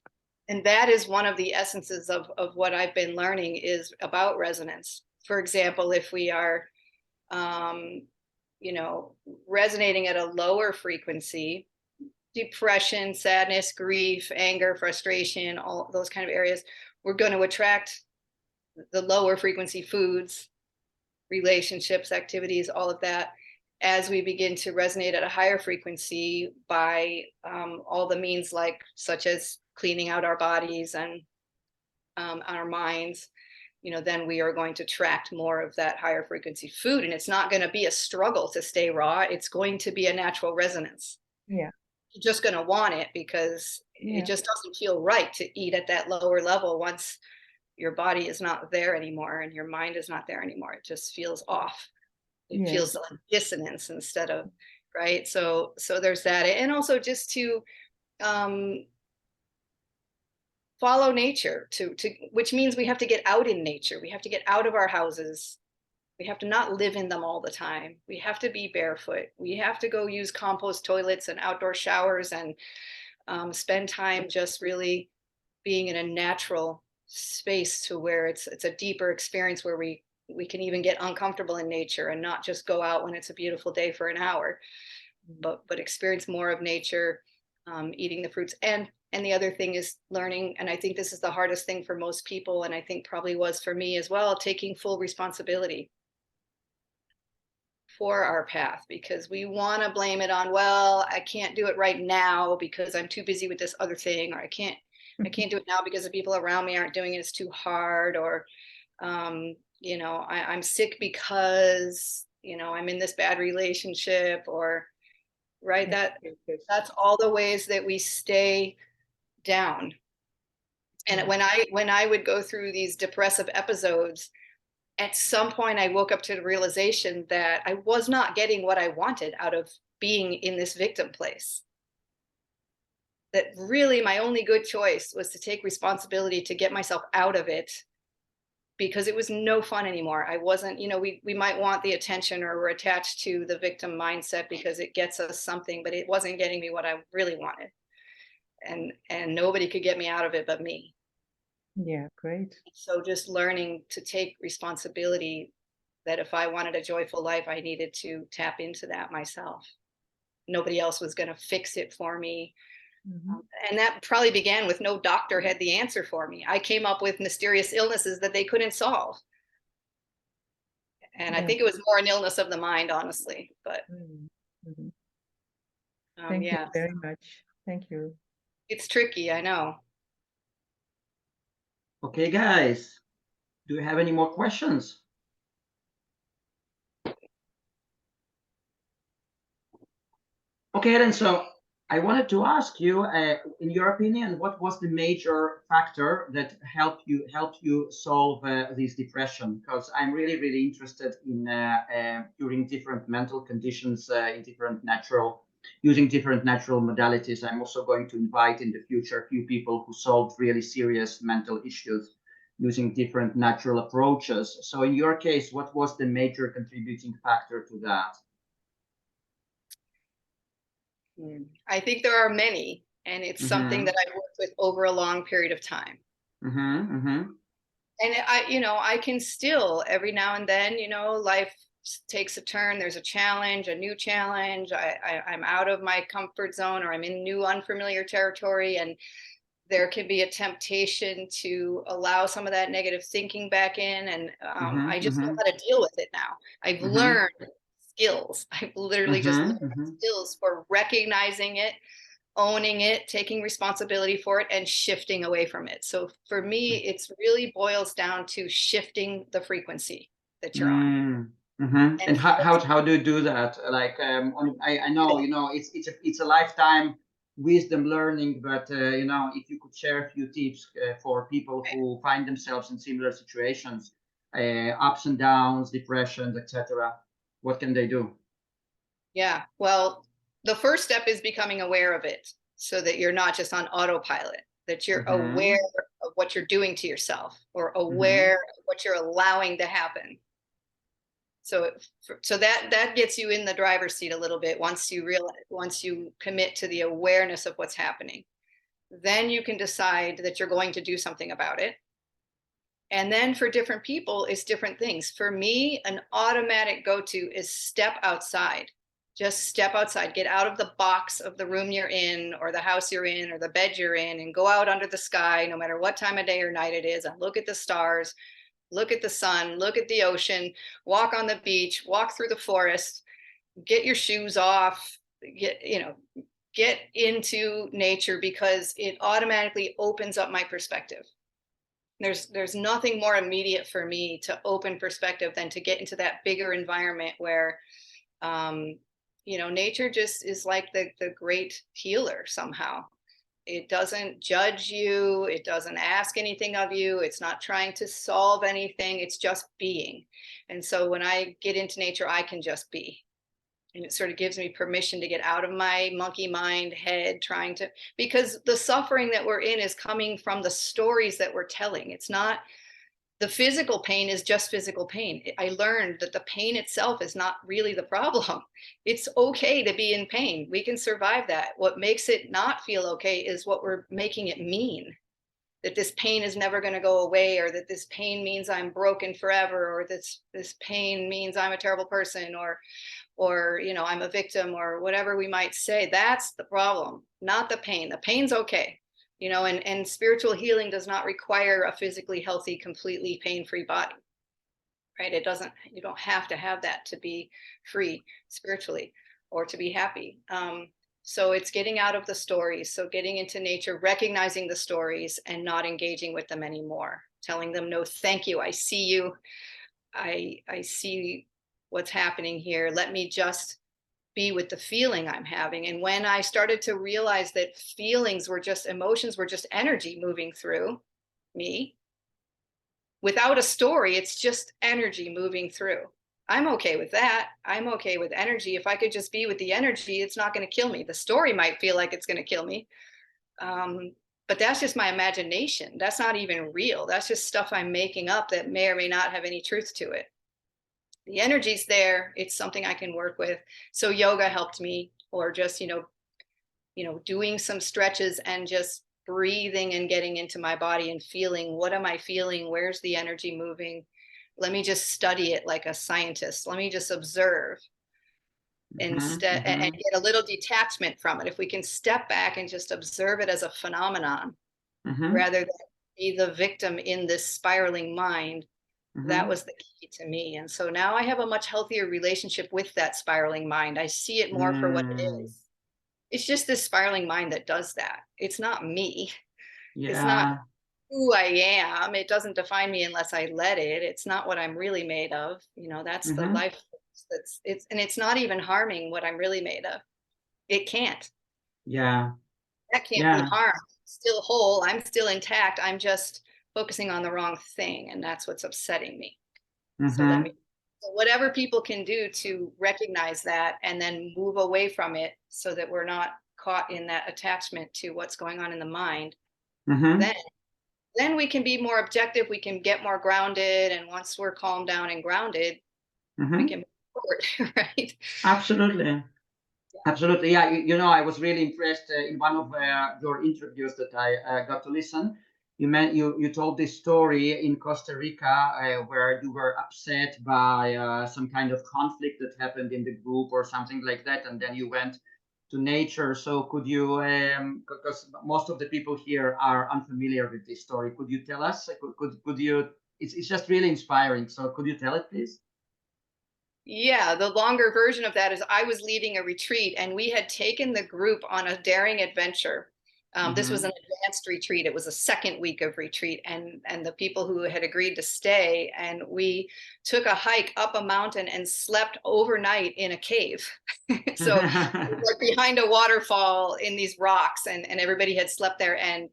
And that is one of the essences of what I've been learning, is about resonance. For example, if we are resonating at a lower frequency, depression, sadness, grief, anger, frustration, all those kind of areas, we're going to attract the lower frequency foods, relationships, activities, all of that, as we begin to resonate at a higher frequency by all the means such as cleaning out our bodies and our minds. Then we are going to attract more of that higher frequency food. And it's not going to be a struggle to stay raw. It's going to be a natural resonance. Yeah. You're just going to want it because it just doesn't feel right to eat at that lower level once your body is not there anymore and your mind is not there anymore. It just feels off. It feels like dissonance instead of, right? So there's that. And also just to follow nature, which means we have to get out in nature. We have to get out of our houses. We have to not live in them all the time. We have to be barefoot. We have to go use compost toilets and outdoor showers and spend time just really being in a natural space to where it's a deeper experience where we can even get uncomfortable in nature and not just go out when it's a beautiful day for an hour, but experience more of nature, eating the fruits. And the other thing is learning, and I think this is the hardest thing for most people, and I think probably was for me as well, taking full responsibility for our path, because we want to blame it on, well, I can't do it right now because I'm too busy with this other thing, or I can't do it now because the people around me aren't doing it, it's too hard, or you know, I'm sick because, you know, I'm in this bad relationship, or right, that's all the ways that we stay down. And when I would go through these depressive episodes, at some point I woke up to the realization that I was not getting what I wanted out of being in this victim place. That really my only good choice was to take responsibility to get myself out of it, because it was no fun anymore. I wasn't, you know, we might want the attention, or we're attached to the victim mindset because it gets us something, but it wasn't getting me what I really wanted. And nobody could get me out of it but me. Yeah, great. So just learning to take responsibility, that if I wanted a joyful life, I needed to tap into that myself. Nobody else was going to fix it for me. And that probably began with no doctor had the answer for me. I came up with mysterious illnesses that they couldn't solve. And I think it was more an illness of the mind, honestly. But thank you very much. Thank you. It's tricky, I know. Okay, guys, do you have any more questions? Okay, then, so I wanted to ask you, in your opinion, what was the major factor that helped you solve this depression? Because I'm really interested in during different mental conditions, using different natural modalities. I'm also going to invite in the future a few people who solved really serious mental issues using different natural approaches. So in your case, what was the major contributing factor to that? I think there are many, and it's something that I've worked with over a long period of time. And I can still, every now and then, life takes a turn. There's a challenge, a new challenge. I'm out of my comfort zone, or I'm in new unfamiliar territory, and there can be a temptation to allow some of that negative thinking back in. And I just know how to deal with it now. I've learned skills. I've literally just learned skills for recognizing it, owning it, taking responsibility for it, and shifting away from it. So for me, it's really boils down to shifting the frequency that you're on. And how do you do that? Like I know, it's a lifetime wisdom learning, but if you could share a few tips for people who find themselves in similar situations, ups and downs, depressions, etc., what can they do? Yeah, well, the first step is becoming aware of it, so that you're not just on autopilot, that you're aware of what you're doing to yourself, or aware of what you're allowing to happen. So that gets you in the driver's seat a little bit once you commit to the awareness of what's happening. Then you can decide that you're going to do something about it. And then for different people, it's different things. For me, an automatic go-to is step outside. Just step outside, get out of the box of the room you're in, or the house you're in, or the bed you're in, and go out under the sky, no matter what time of day or night it is, and look at the stars, look at the sun, look at the ocean, walk on the beach, walk through the forest, get your shoes off, get into nature, because it automatically opens up my perspective. There's nothing more immediate for me to open perspective than to get into that bigger environment where, nature just is like the great healer somehow. It doesn't judge you. It doesn't ask anything of you. It's not trying to solve anything. It's just being. And so when I get into nature, I can just be. And it sort of gives me permission to get out of my monkey mind head trying to, because the suffering that we're in is coming from the stories that we're telling. It's not, the physical pain is just physical pain. I learned that the pain itself is not really the problem. It's okay to be in pain. We can survive that. What makes it not feel okay is what we're making it mean. That this pain is never going to go away, or that this pain means I'm broken forever, or this pain means I'm a terrible person, or you know, I'm a victim, or whatever we might say. That's the problem, not the pain. The pain's okay. You know, and spiritual healing does not require a physically healthy, completely pain-free body, right? It doesn't, you don't have to have that to be free spiritually or to be happy. So it's getting out of the stories. So getting into nature, recognizing the stories and not engaging with them anymore, telling them, no, thank you. I see you. I see what's happening here. Let me just be with the feeling I'm having. And when I started to realize that feelings were just, emotions were just energy moving through me without a story, it's just energy moving through. I'm okay with that. I'm okay with energy. If I could just be with the energy, it's not going to kill me. The story might feel like it's going to kill me. But that's just my imagination. That's not even real. That's just stuff I'm making up that may or may not have any truth to it. The energy's there. It's something I can work with. So yoga helped me, or just, you know, doing some stretches and just breathing and getting into my body and feeling, what am I feeling? Where's the energy moving? Let me just study it like a scientist. Let me just observe instead and get a little detachment from it. If we can step back and just observe it as a phenomenon rather than be the victim in this spiraling mind, that was the key to me. And so now I have a much healthier relationship with that spiraling mind. I see it more for what it is. It's just this spiraling mind that does that. It's not me. Yeah. It's not who I am. It doesn't define me unless I let it. It's not what I'm really made of. You know, that's the life that's and it's not even harming what I'm really made of. It can't. Yeah. That can't be harmed. Still whole. I'm still intact. I'm just focusing on the wrong thing, and that's what's upsetting me. So whatever people can do to recognize that and then move away from it so that we're not caught in that attachment to what's going on in the mind, then we can be more objective. We can get more grounded. And once we're calmed down and grounded, we can move forward, right? Absolutely. Absolutely. Yeah. You know, I was really impressed in one of your interviews that I got to listen. You told this story in Costa Rica where you were upset by some kind of conflict that happened in the group or something like that, and then you went to nature. So could you, because most of the people here are unfamiliar with this story, could you tell us? Could you? It's just really inspiring. So could you tell it, please? Yeah, the longer version of that is I was leading a retreat, and we had taken the group on a daring adventure. This was an advanced retreat. It was a second week of retreat, and the people who had agreed to stay, and we took a hike up a mountain and slept overnight in a cave. So like behind a waterfall in these rocks, and everybody had slept there, and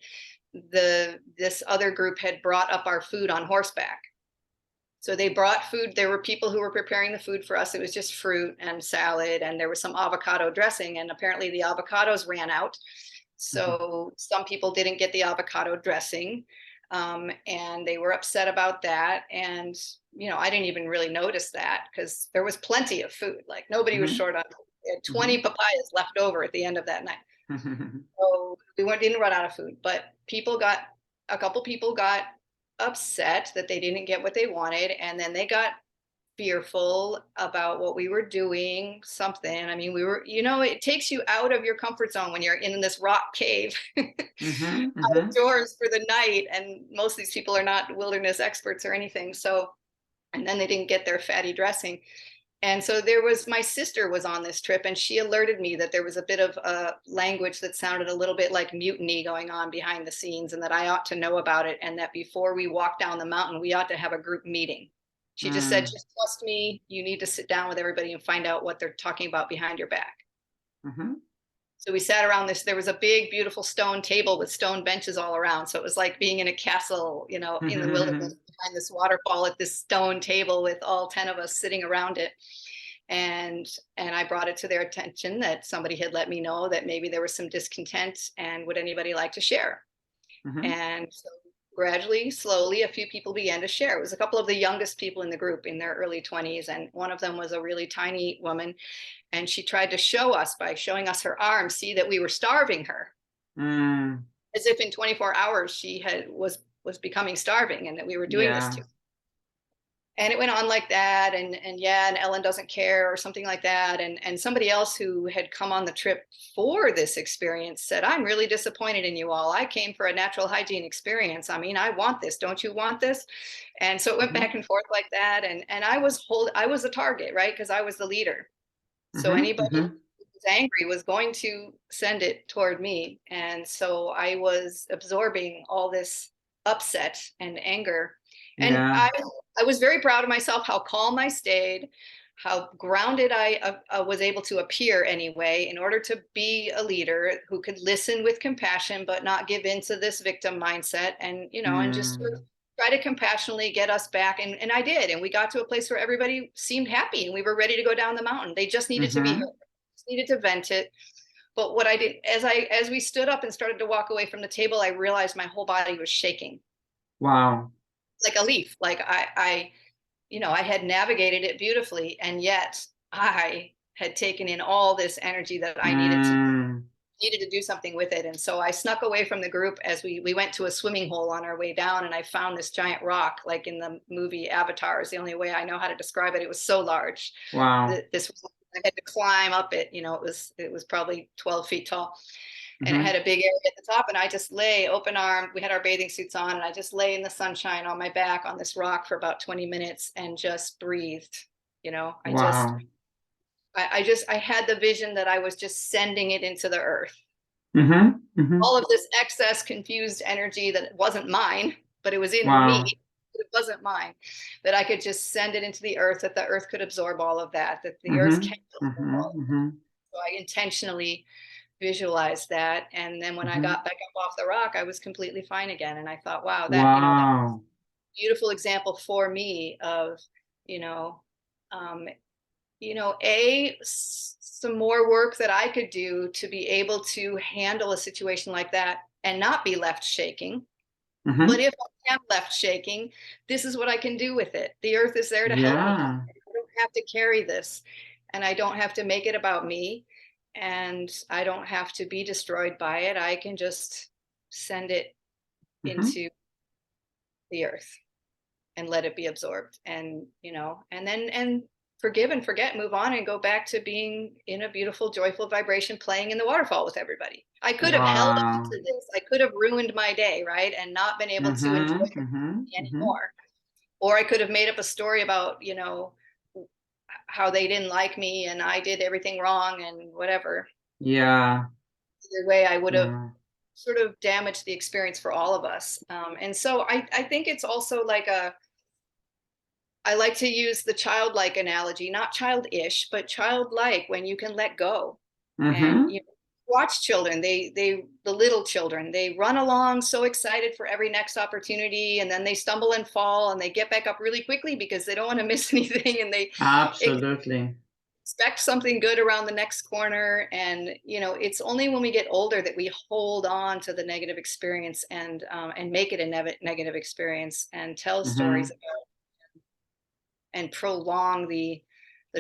this other group had brought up our food on horseback. So they brought food. There were people who were preparing the food for us. It was just fruit and salad, and there was some avocado dressing, and apparently the avocados ran out. So some people didn't get the avocado dressing, and they were upset about that. And, you know, I didn't even really notice that because there was plenty of food. Like nobody was short on food. We had 20 papayas left over at the end of that night. So we didn't run out of food, but a couple people got upset that they didn't get what they wanted, and then they got fearful about what we were doing. Something, I mean, we were, you know, it takes you out of your comfort zone when you're in this rock cave outdoors for the night, and most of these people are not wilderness experts or anything. So, and then they didn't get their fatty dressing. And so my sister was on this trip, and she alerted me that there was a bit of language that sounded a little bit like mutiny going on behind the scenes, and that I ought to know about it, and that before we walk down the mountain, we ought to have a group meeting. She just said, just trust me. You need to sit down with everybody and find out what they're talking about behind your back. So we sat around this, there was a big, beautiful stone table with stone benches all around. So it was like being in a castle, you know, in the wilderness behind this waterfall at this stone table with all 10 of us sitting around it. And I brought it to their attention that somebody had let me know that maybe there was some discontent and would anybody like to share? And so gradually, slowly, a few people began to share. It was a couple of the youngest people in the group in their early 20s. And one of them was a really tiny woman. And she tried to show us by showing us her arm, see that we were starving her. As if in 24 hours she was becoming starving and that we were doing this to her. And it went on like that. And Ellen doesn't care or something like that. And somebody else who had come on the trip for this experience said, I'm really disappointed in you all. I came for a natural hygiene experience. I mean, I want this. Don't you want this? And so it went back and forth like that. And I was the target, right? Because I was the leader. So anybody who was angry was going to send it toward me. And so I was absorbing all this upset and anger. And I was very proud of myself, how calm I stayed, how grounded I was able to appear anyway, in order to be a leader who could listen with compassion, but not give into this victim mindset and, you know, and just sort of try to compassionately get us back. And I did. And we got to a place where everybody seemed happy and we were ready to go down the mountain. They just needed to be here, just needed to vent it. But what I did, as we stood up and started to walk away from the table, I realized my whole body was shaking. Wow. Like a leaf. Like I had navigated it beautifully, and yet I had taken in all this energy that I needed to do something with it. And so I snuck away from the group as we went to a swimming hole on our way down, and I found this giant rock, like in the movie Avatar is the only way I know how to describe it. It was so large. Wow. I had to climb up it. You know, it was probably 12 feet tall. And it had a big area at the top, and I just lay open armed. We had our bathing suits on, and I just lay in the sunshine on my back on this rock for about 20 minutes and just breathed. You know, I had the vision that I was just sending it into the earth. All of this excess, confused energy that wasn't mine, but it was in me. It wasn't mine. That I could just send it into the earth. That the earth could absorb all of that. That the earth can absorb all of that. So I intentionally visualized that, and then when I got back up off the rock, I was completely fine again. And I thought, wow, that was a beautiful example for me of some more work that I could do to be able to handle a situation like that and not be left shaking. But if I am left shaking, this is what I can do with it. The earth is there to help me. I don't have to carry this, and I don't have to make it about me. And I don't have to be destroyed by it. I can just send it into the earth and let it be absorbed, and and forgive and forget, move on, and go back to being in a beautiful, joyful vibration, playing in the waterfall with everybody. I could have held on to this. I could have ruined my day, right, and not been able to enjoy it anymore. Or I could have made up a story about, how they didn't like me and I did everything wrong and whatever. Either way, I would have sort of damaged the experience for all of us. And so I think it's also like I like to use the childlike analogy, not childish, but childlike, when you can let go. And watch children, the little children, they run along so excited for every next opportunity, and then they stumble and fall, and they get back up really quickly because they don't want to miss anything, and they expect something good around the next corner. And it's only when we get older that we hold on to the negative experience and make it a negative experience and tell stories about it and prolong the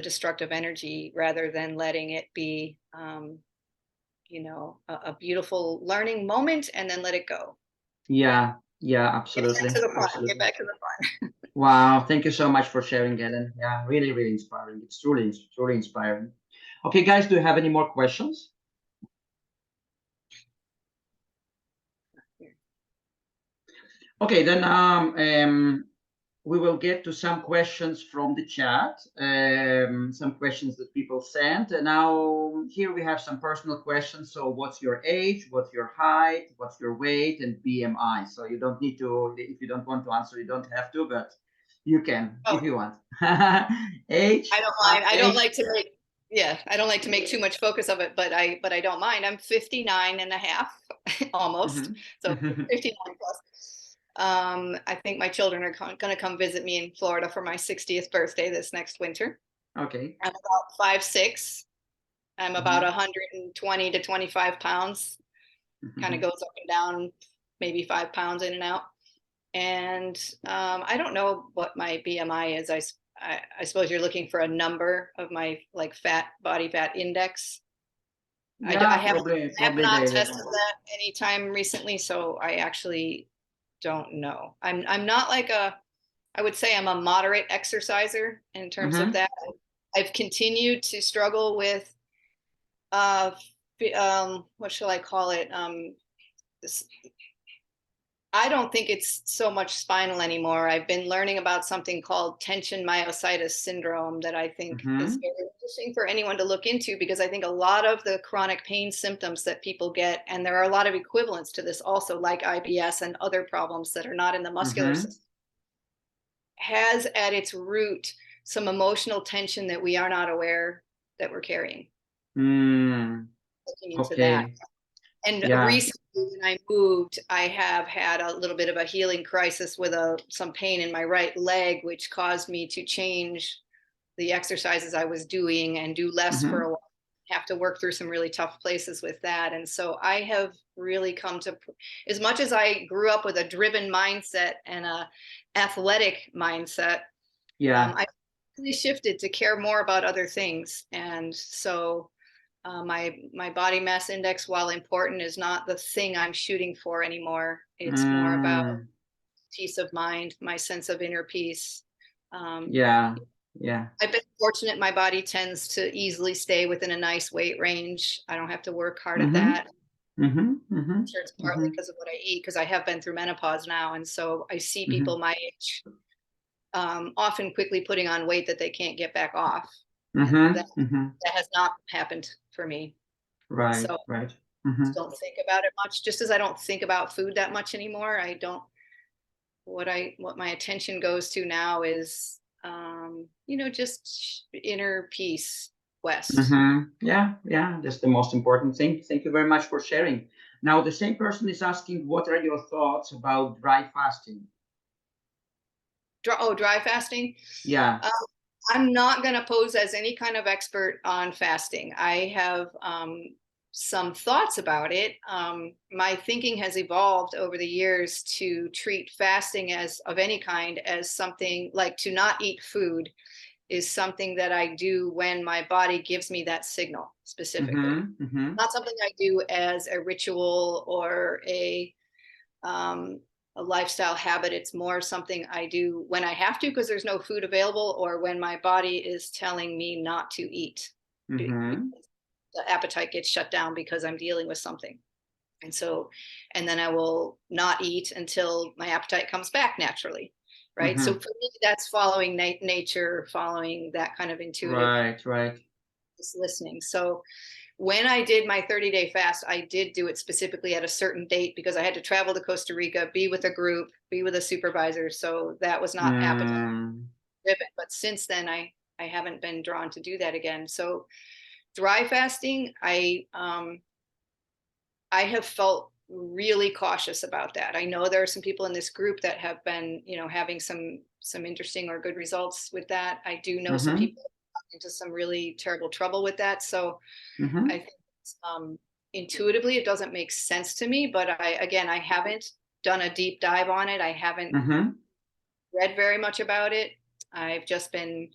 destructive energy rather than letting it be a beautiful learning moment and then let it go. Absolutely. Get back to the fun. Wow, thank you so much for sharing, Ellen. Yeah, really, really inspiring. It's truly inspiring. Okay, guys, do you have any more questions? Okay, then we will get to some questions from the chat, some questions that people sent. And now here we have some personal questions. So what's your age, what's your height, what's your weight, and BMI? So you don't need to, if you don't want to answer, you don't have to, but you can if you want. Age? I don't mind. I don't like to make yeah, I don't like to make too much focus of it, but I don't mind. I'm 59 and a half almost. So Mhm. 59 plus. I think my children are going to come visit me in Florida for my 60th birthday this next winter. Okay. I'm about 5'6". I'm about Mhm. 120 to 25 pounds. Kind of Mhm. goes up and down, maybe 5 pounds in and out. And I don't know what my BMI is. I suppose you're looking for a number of my like body fat index. I Yeah, have probably not the tested that anytime recently, so I actually don't know. I'm not like I would say I'm a moderate exerciser in terms of Mhm. that. I've continued to struggle with uh what shall I call it? I don't think it's so much spinal anymore. I've been learning about something called tension myositis syndrome that I think is Mhm. very interesting for anyone to look into, because I think a lot of the chronic pain symptoms that people get, and there are a lot of equivalents to this also, like IBS and other problems that are not in the muscular Mhm. system, has at its root some emotional tension that we are not aware that we're carrying. Mm. Looking into that. Okay. And Yeah. recently, when I moved, I have had a little bit of a healing crisis with some pain in my right leg, which caused me to change the exercises I was doing and do less for a Mhm. while. Have to work through some really tough places with that. And so I have really come to, as much as I grew up with a driven mindset and a athletic mindset, Yeah. I really shifted to care more about other things. And so my body mass index, while important, is not the thing I'm shooting for anymore. It's more about Mm. peace of mind, my sense of inner peace. Um, Yeah. Yeah. I've been fortunate. My body tends to easily stay within a nice weight range. I don't have to work hard at Mhm. that. Mhm. I'm Mhm. sure it's partly Mhm. because of what I eat, because I have been through menopause now. And so I see Mhm. people my age often quickly putting on weight that they can't get back off. And Mhm. Mhm. that has not happened for me. Right. So Right. Mhm. don't think about it much, just as I don't think about food that much anymore. I don't, what my attention goes to now is just inner peace, west. Mhm. Yeah. Yeah. That's the most important thing. Thank you very much for sharing. Now, the same person is asking, what are your thoughts about dry fasting? Dry fasting. Yeah. um, I'm not going to pose as any kind of expert on fasting. I have some thoughts about it. My thinking has evolved over the years to treat fasting as of any kind as something like, to not eat food is something that I do when my body gives me that signal specifically. Mhm. Mhm. Not something I do as a ritual or um, a lifestyle habit. It's more something I do when I have to because there's no food available, or when my body is telling me not to eat. Mhm. The appetite gets shut down because I'm dealing with something. And then I will not eat until my appetite comes back naturally. Right. So Mhm. for me, that's following nature, following that kind of intuitive Right. Right. listening. So when I did my 30-day fast, I did do it specifically at a certain date because I had to travel to Costa Rica, be with a group, be with a supervisor. So that was not appetite Mm. driven. But since then, I haven't been drawn to do that again. So dry fasting, I have felt really cautious about that. I know there are some people in this group that have been, having some interesting or good results with that. I do know some Mhm. people into some really terrible trouble with that. So I Mhm. think intuitively it doesn't make sense to me, but I haven't done a deep dive on it. I haven't Mhm. read very much about it. I've just been,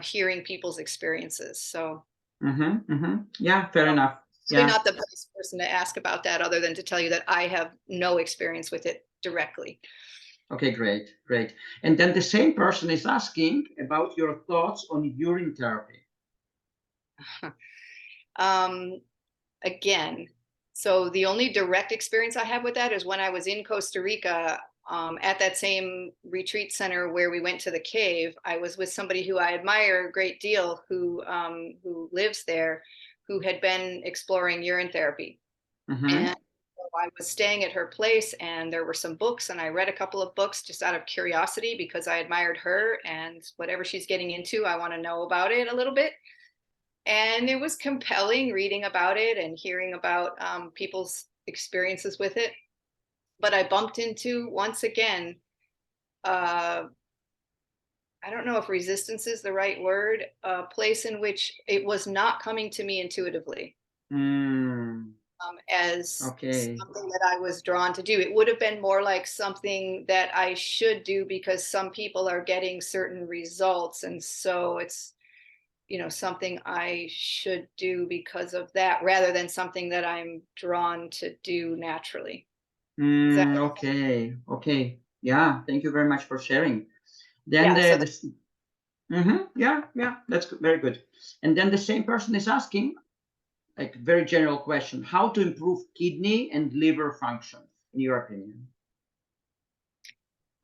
hearing people's experiences. So Mhm. Mhm. Yeah. Fair enough. really Yeah. not the best person to ask about that, other than to tell you that I have no experience with it directly. Okay. Great. Great. And then the same person is asking about your thoughts on urine therapy. um, Again, so the only direct experience I have with that is when I was in Costa Rica, at that same retreat center where we went to the cave. I was with somebody who I admire a great deal, who lives there, who had been exploring urine therapy. Mhm. And so I was staying at her place, and there were some books, and I read a couple of books just out of curiosity because I admired her, and whatever she's getting into, I want to know about it a little bit. And it was compelling reading about it and hearing about people's experiences with it. But I bumped into, once again, I don't know if resistance is the right word, a place in which it was not coming to me intuitively. As Okay. something that I was drawn to do. It would have been more like something that I should do because some people are getting certain results. And so it's, something I should do because of that, rather than something that I'm drawn to do naturally. Okay. Okay. Yeah. Thank you very much for sharing. Then Yeah, yeah, that's very good. And then the same person is asking, like, very general question, how to improve kidney and liver function, in your opinion?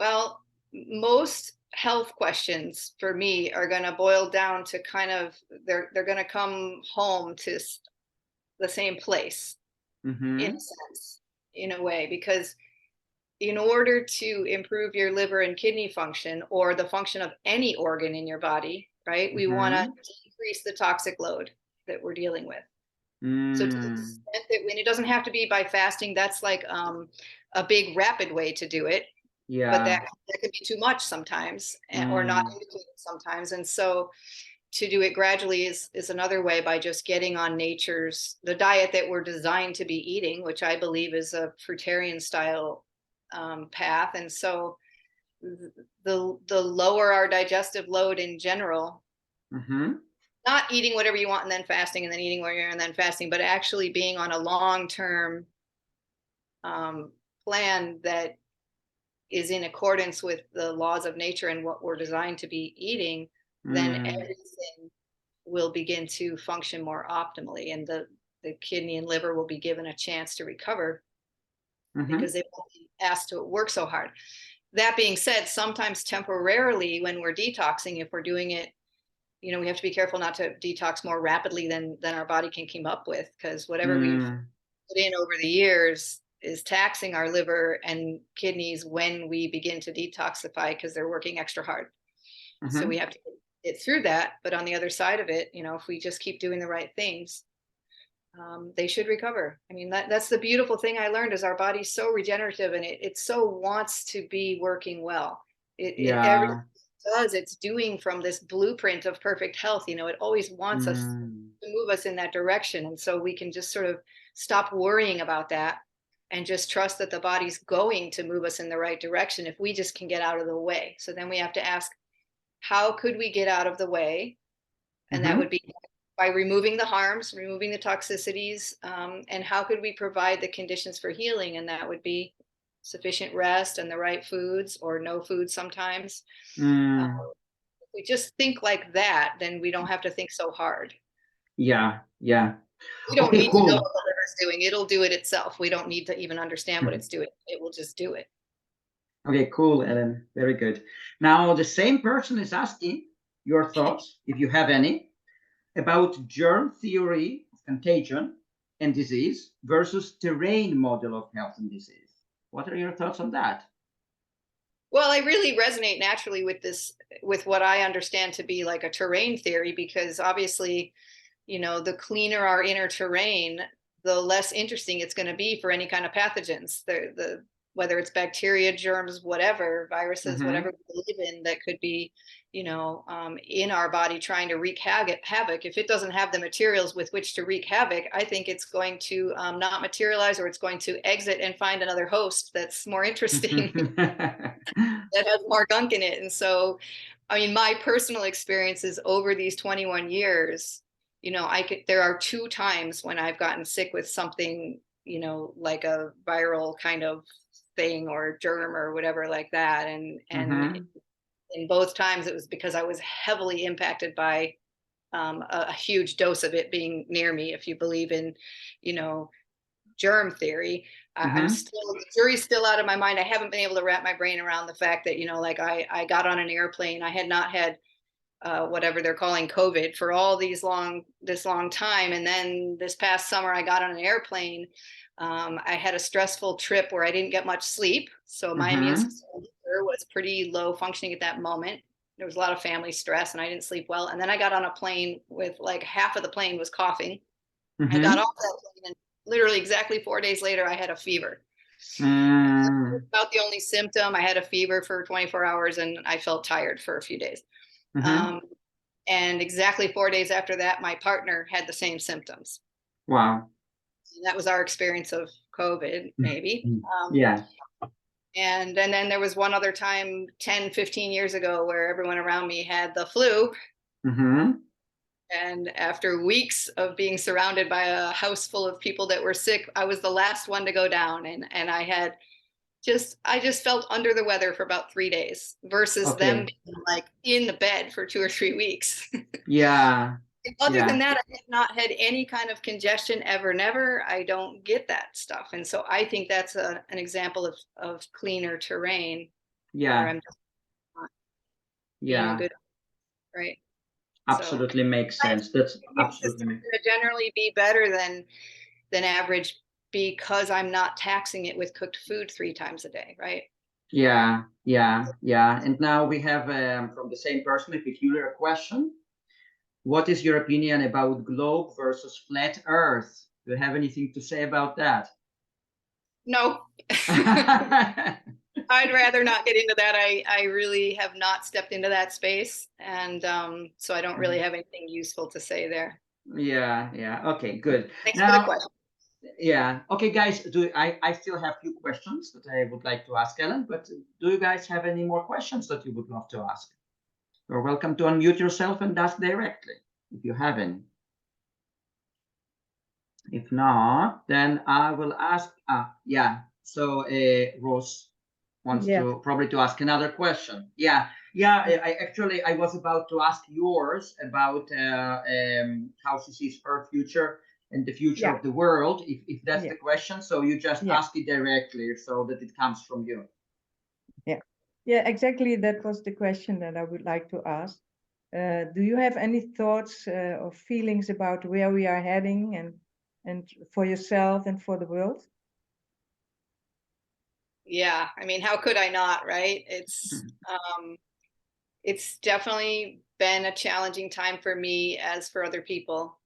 well, most health questions for me are going to boil down to kind of they're going to come home to the same place, in a sense, in a way, because in order to improve your liver and kidney function, or the function of any organ in your body, right, we want to decrease the toxic load that we're dealing with. So to the extent that, when it doesn't have to be by fasting, that's like a big rapid way to do it. Yeah. But that can be too much sometimes, or not indicated sometimes. And so to do it gradually is another way, by just getting on the diet that we're designed to be eating, which I believe is a fruitarian style path. And so the lower our digestive load in general, not eating whatever you want and then fasting, and then eating whatever and then fasting, but actually being on a long-term plan that is in accordance with the laws of nature and what we're designed to be eating, then everything will begin to function more optimally, and the kidney and liver will be given a chance to recover because they won't be asked to work so hard. That being said, sometimes temporarily when we're detoxing, if we're doing it, we have to be careful not to detox more rapidly than our body can keep up with, because whatever we've put in over the years is taxing our liver and kidneys when we begin to detoxify, because they're working extra hard. So we have to get through that. But on the other side of it, if we just keep doing the right things, they should recover. I mean, that's the beautiful thing I learned, is our body's so regenerative, and it so wants to be working well. Everything it does, it's doing from this blueprint of perfect health. It always wants us to move us in that direction. And so we can just sort of stop worrying about that and just trust that the body's going to move us in the right direction if we just can get out of the way. So then we have to ask, how could we get out of the way? And that would be by removing the harms, removing the toxicities, and how could we provide the conditions for healing? And that would be sufficient rest and the right foods, or no food sometimes. If we just think like that, then we don't have to think so hard. Yeah. We don't need to know what the liver's doing. It'll do it itself. We don't need to even understand what it's doing. It will just do it. Okay, cool, Ellen. Very good. Now, the same person is asking your thoughts, if you have any, about germ theory of contagion and disease versus terrain model of health and disease. What are your thoughts on that? Well, I really resonate naturally with what I understand to be like a terrain theory, because obviously, the cleaner our inner terrain, the less interesting it's going to be for any kind of pathogens. Whether it's bacteria, germs, whatever, viruses, whatever we live in that could be, in our body trying to wreak havoc. If it doesn't have the materials with which to wreak havoc, I think it's going to not materialize, or it's going to exit and find another host that's more interesting, that has more gunk in it. And so, I mean, my personal experiences over these 21 years, there are 2 times when I've gotten sick with something, like a viral kind of thing or germ or whatever like that. And in both times it was because I was heavily impacted by a huge dose of it being near me. If you believe in, germ theory, I'm still, the jury's still out of my mind. I haven't been able to wrap my brain around the fact that, like I got on an airplane. I had not had whatever they're calling COVID for all this long time. And then this past summer, I got on an airplane. I had a stressful trip where I didn't get much sleep. So my immune system was pretty low functioning at that moment. there was a lot of family stress and I didn't sleep well. And then I got on a plane with like half of the plane was coughing. I got off that plane and literally exactly 4 days later, I had a fever. About the only symptom. I had a fever for 24 hours and I felt tired for a few days. And exactly 4 days after that, my partner had the same symptoms. Wow. And that was our experience of COVID, maybe. Yeah. And then there was one other time 10, 15 years ago where everyone around me had the flu. And after weeks of being surrounded by a house full of people that were sick, I was the last one to go down. And I just felt under the weather for about 3 days versus them being like in the bed for 2 or 3 weeks. Yeah. Other than that, I have not had any kind of congestion ever, never. I don't get that stuff. And so I think that's an example of cleaner terrain. Yeah. Where I'm just not being good, right? Absolutely makes sense. That's absolutely going to generally be better than average because I'm not taxing it with cooked food 3 times a day, right? Yeah. And now we have from the same person a peculiar question. What is your opinion about globe versus flat Earth? Do you have anything to say about that? No. I'd rather not get into that. I really have not stepped into that space. And so I don't really have anything useful to say there. Yeah. Okay, good. Thanks for the question. Yeah. Okay, guys, I still have a few questions that I would like to ask Ellen, but do you guys have any more questions that you would love to ask? You're welcome to unmute yourself and ask directly if you have any. If not, then I will ask. So Rose wants to probably to ask another question. I was about to ask yours about how she sees her future and the future of the world, if that's the question. So you just ask it directly so that it comes from you. Yeah, exactly. That was the question that I would like to ask. Do you have any thoughts or feelings about where we are heading and for yourself and for the world? Yeah, I mean, how could I not, right? It's definitely been a challenging time for me as for other people,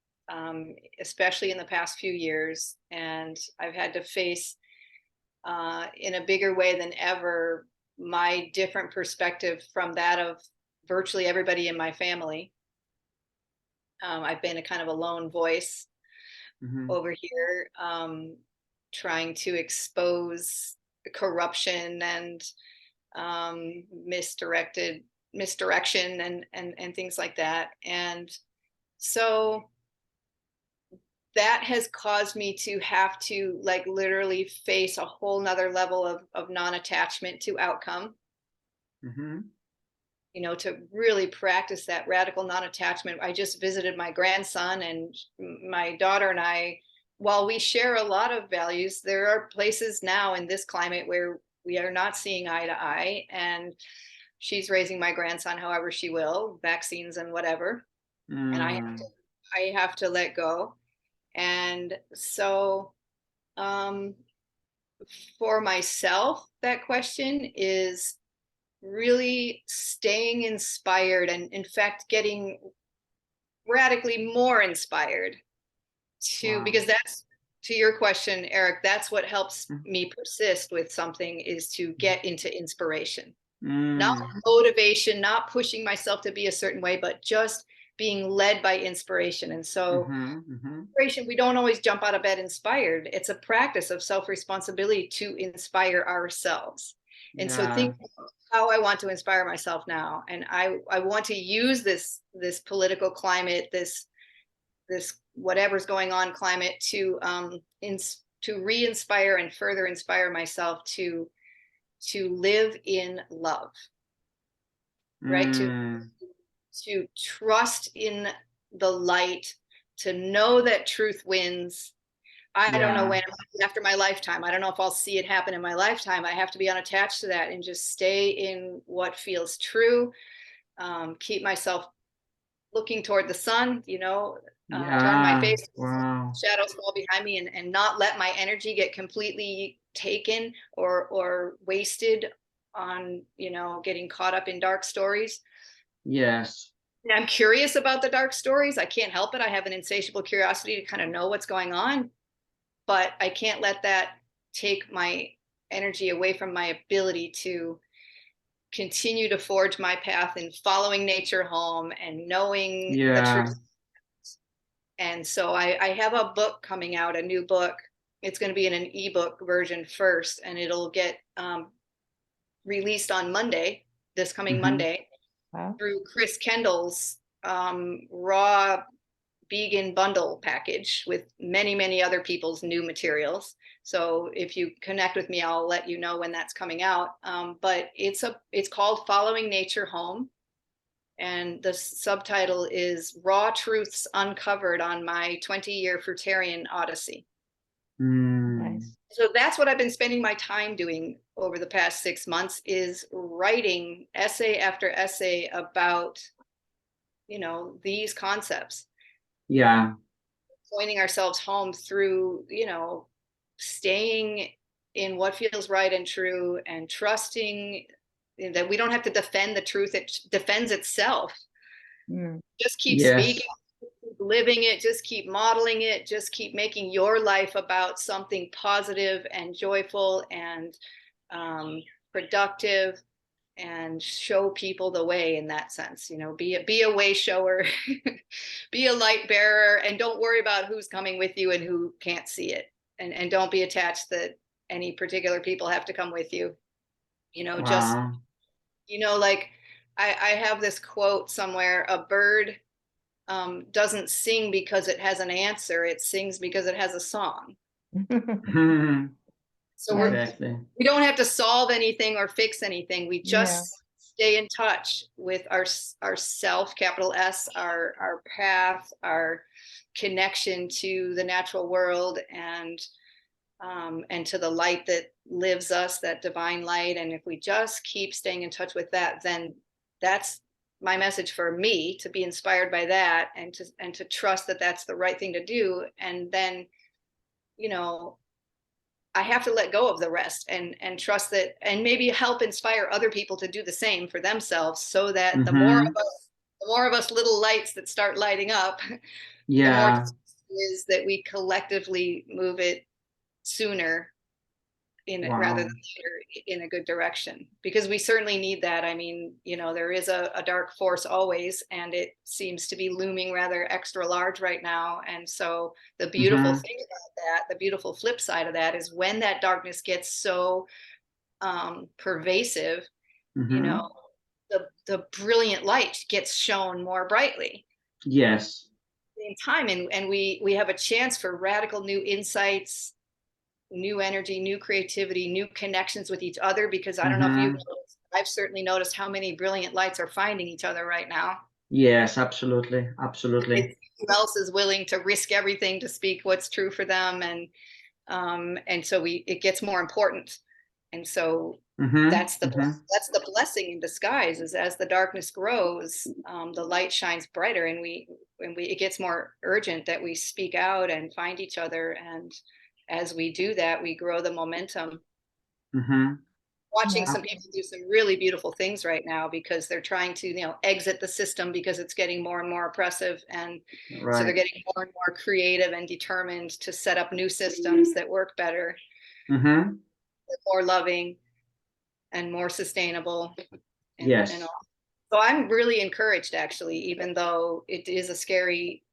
especially in the past few years. And I've had to face in a bigger way than ever my different perspective from that of virtually everybody in my family. I've been a kind of a lone voice over here, trying to expose corruption and misdirection and things like that. And so that has caused me to have to like literally face a whole nother level of non-attachment to outcome. You know, to really practice that radical non-attachment. I just visited my grandson, and my daughter and I, while we share a lot of values, there are places now in this climate where we are not seeing eye to eye, and she's raising my grandson however she will, vaccines and whatever. And I have to let go. And so for myself, that question is really staying inspired, and in fact getting radically more inspired to because that's, to your question, Arik, that's what helps me persist with something, is to get into inspiration. Not motivation, not pushing myself to be a certain way, but just being led by inspiration. And so inspiration, we don't always jump out of bed inspired. It's a practice of self-responsibility to inspire ourselves. And so think how I want to inspire myself now. And I want to use this political climate, this whatever's going on climate to re-inspire and further inspire myself to live in love, right? To trust in the light, to know that truth wins. I don't know when, after my lifetime. I don't know if I'll see it happen in my lifetime. I have to be unattached to that and just stay in what feels true. Keep myself looking toward the sun, you know, turn my face, shadows fall behind me, and not let my energy get completely taken or wasted on, you know, getting caught up in dark stories. Yes. And I'm curious about the dark stories. I can't help it. I have an insatiable curiosity to kind of know what's going on, but I can't let that take my energy away from my ability to continue to forge my path in following nature home and knowing the Yeah. truth. And so I have a book coming out, a new book. It's going to be in an ebook version first, and it'll get released on Monday, this coming Monday, through Chris Kendall's raw vegan bundle package with many, many other people's new materials. So if you connect with me, I'll let you know when that's coming out. But it's called Following Nature Home. And the subtitle is Raw Truths Uncovered on My 20-Year Fruitarian Odyssey. Nice. So that's what I've been spending my time doing over the past 6 months, is writing essay after essay about, you know, these concepts. Yeah. Pointing ourselves home through, you know, staying in what feels right and true, and trusting that we don't have to defend the truth. It defends itself. Just keep speaking, keep living it, just keep modeling it, just keep making your life about something positive and joyful and productive, and show people the way in that sense. You know, be a way shower, be a light bearer, and don't worry about who's coming with you and who can't see it. And don't be attached that any particular people have to come with you. You know, just, you know, like I have this quote somewhere: a bird doesn't sing because it has an answer, it sings because it has a song. So we don't have to solve anything or fix anything. We just stay in touch with our self, capital S, our path, our connection to the natural world, and to the light that lives us, that divine light. And if we just keep staying in touch with that, then that's my message for me, to be inspired by that, and to trust that that's the right thing to do. And then, you know, I have to let go of the rest and trust that, and maybe help inspire other people to do the same for themselves, so that the more of us little lights that start lighting up, the more is that we collectively move it sooner rather than later in a good direction, because we certainly need that. I mean, you know, there is a dark force always, and it seems to be looming rather extra large right now. And so the beautiful thing about that, the beautiful flip side of that, is when that darkness gets so pervasive, you know, the brilliant light gets shown more brightly. Yes. At the same time, and we have a chance for radical new insights, new energy, new creativity, new connections with each other, because I don't know if you've noticed, I've certainly noticed how many brilliant lights are finding each other right now. Yes, absolutely. Who else is willing to risk everything to speak what's true for them, and so it gets more important. And so that's the blessing in disguise, is as the darkness grows, the light shines brighter, and it gets more urgent that we speak out and find each other. And as we do that, we grow the momentum. Watching some people do some really beautiful things right now, because they're trying to, you know, exit the system because it's getting more and more oppressive. And so they're getting more and more creative and determined to set up new systems that work better, more loving and more sustainable. And so I'm really encouraged, actually, even though it is a scary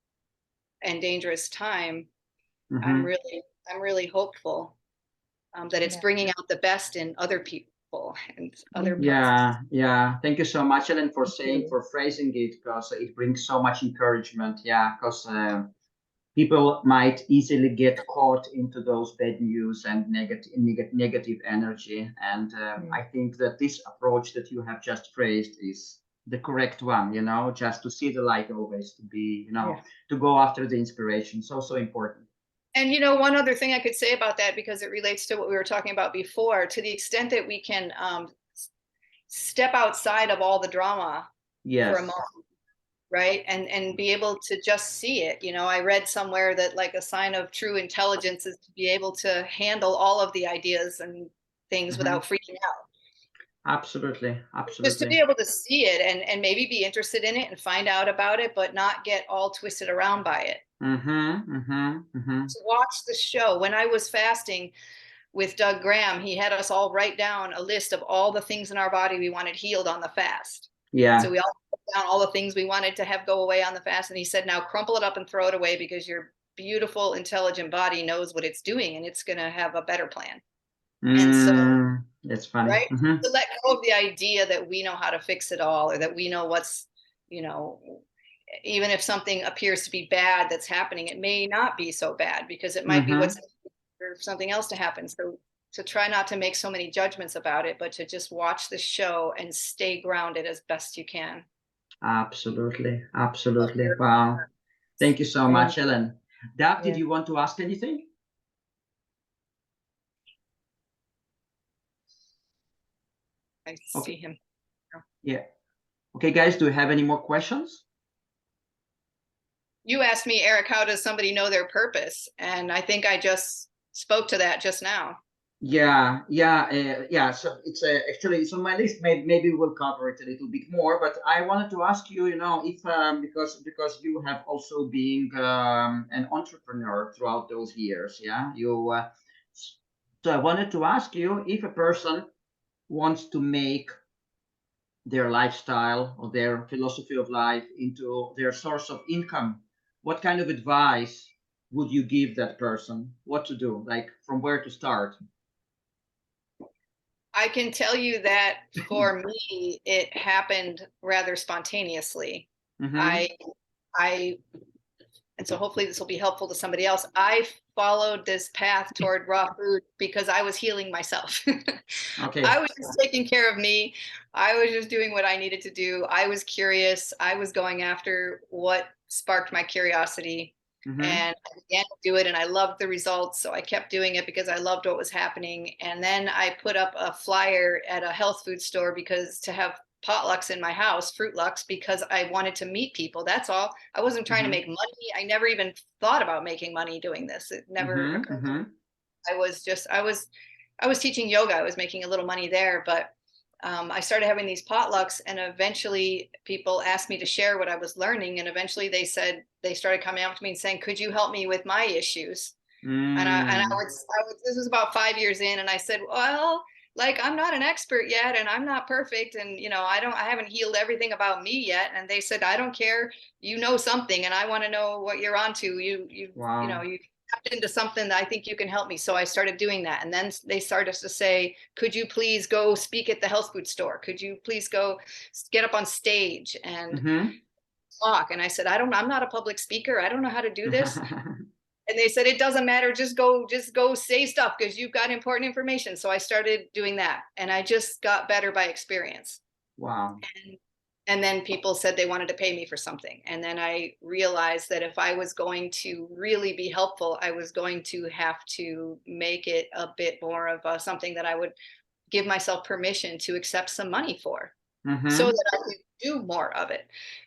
and dangerous time. I'm really hopeful that it's bringing out the best in other people and other parts. Thank you so much, Ellen, for phrasing it, because it brings so much encouragement. Because people might easily get caught into those bad news and negative energy, and I think that this approach that you have just phrased is the correct one. You know, just to see the light always, to be, you know, to go after the inspiration. So important. And, you know, one other thing I could say about that, because it relates to what we were talking about before, to the extent that we can step outside of all the drama for a moment, right? And be able to just see it. You know, I read somewhere that, like, a sign of true intelligence is to be able to handle all of the ideas and things without freaking out. Absolutely. Just to Absolutely. be able to see it and maybe be interested in it and find out about it, but not get all twisted around by it. To watch the show. When I was fasting with Doug Graham, he had us all write down a list of all the things in our body we wanted healed on the fast. Yeah. So we all put down all the things we wanted to have go away on the fast. And he said, now crumple it up and throw it away, because your beautiful, intelligent body knows what it's doing and it's going to have a better plan. And so, that's funny. right? To let go of the idea that we know how to fix it all, or that we know what's, even if something appears to be bad that's happening, it may not be so bad, because it might be what's for something else to happen. So to try not to make so many judgments about it, but to just watch the show and stay grounded as best you can. Absolutely. Absolutely. Wow. Thank you so much, Ellen. Doug, did you want to ask anything? I see him. Yeah. Okay, guys, do you have any more questions? You asked me, Arik, how does somebody know their purpose? And I think I just spoke to that just now. Yeah. So it's actually it's on my list. Maybe we'll cover it a little bit more. But I wanted to ask you, if because you have also been an entrepreneur throughout those years. Yeah. So I wanted to ask you, if a person wants to make their lifestyle or their philosophy of life into their source of income, what kind of advice would you give that person? What to do? Like, from where to start? I can tell you that for me, it happened rather spontaneously. And so hopefully this will be helpful to somebody else. I followed this path toward raw food because I was healing myself. Okay. I was just taking care of me. I was just doing what I needed to do. I was curious. I was going after what sparked my curiosity. And I began to do it, and I loved the results. So I kept doing it because I loved what was happening. And then I put up a flyer at a health food store to have potlucks in my house, fruit lucks, because I wanted to meet people. That's all. I wasn't trying to make money. I never even thought about making money doing this. It never occurred to me. I was teaching yoga. I was making a little money there, but I started having these potlucks, and eventually people asked me to share what I was learning. And eventually they started coming up to me and saying, could you help me with my issues? And this was about 5 years in. And I said, well, like, I'm not an expert yet, and I'm not perfect. And, I haven't healed everything about me yet. And they said, I don't care. You know something, and I want to know what you're onto. You tapped into something that I think you can help me. So I started doing that. And then they started to say, could you please go speak at the health food store? Could you please go get up on stage and talk? And I said, I'm not a public speaker. I don't know how to do this. And they said, it doesn't matter. Just go say stuff, because you've got important information. So I started doing that, and I just got better by experience. Wow. And then people said they wanted to pay me for something. And then I realized that if I was going to really be helpful, I was going to have to make it a bit more of something that I would give myself permission to accept some money for, so that I could do more of it,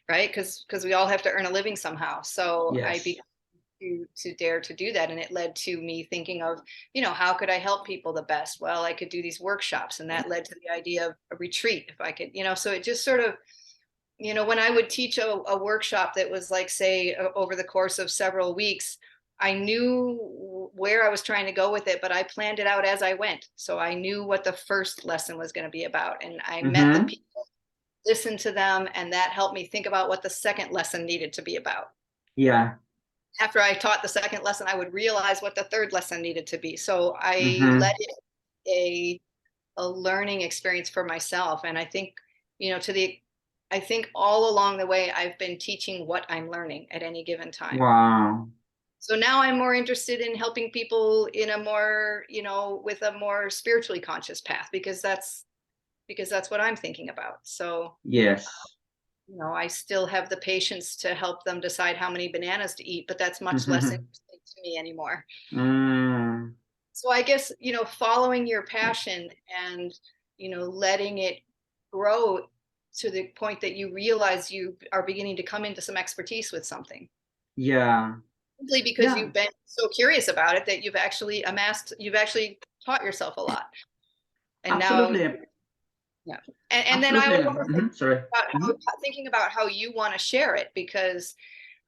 right? Because we all have to earn a living somehow. So Yes. I began to dare to do that. And it led to me thinking of, how could I help people the best? Well, I could do these workshops, and that led to the idea of a retreat, if I could, so it just sort of, when I would teach a workshop that was like, say, over the course of several weeks, I knew where I was trying to go with it, but I planned it out as I went. So I knew what the first lesson was going to be about. And I met the people, listened to them, and that helped me think about what the second lesson needed to be about. Yeah. After I taught the second lesson, I would realize what the third lesson needed to be. So I let it a learning experience for myself. And I think, I think all along the way, I've been teaching what I'm learning at any given time. Wow. So now I'm more interested in helping people in a more, with a more spiritually conscious path, because that's what I'm thinking about. So yes. I still have the patience to help them decide how many bananas to eat, but that's much less interesting to me anymore. So I guess, following your passion and, letting it grow to the point that you realize you are beginning to come into some expertise with something. Yeah. Simply because you've been so curious about it that you've actually taught yourself a lot. And absolutely. now Yeah. And then I Absolutely. was also Sorry. thinking about how you want to share it, because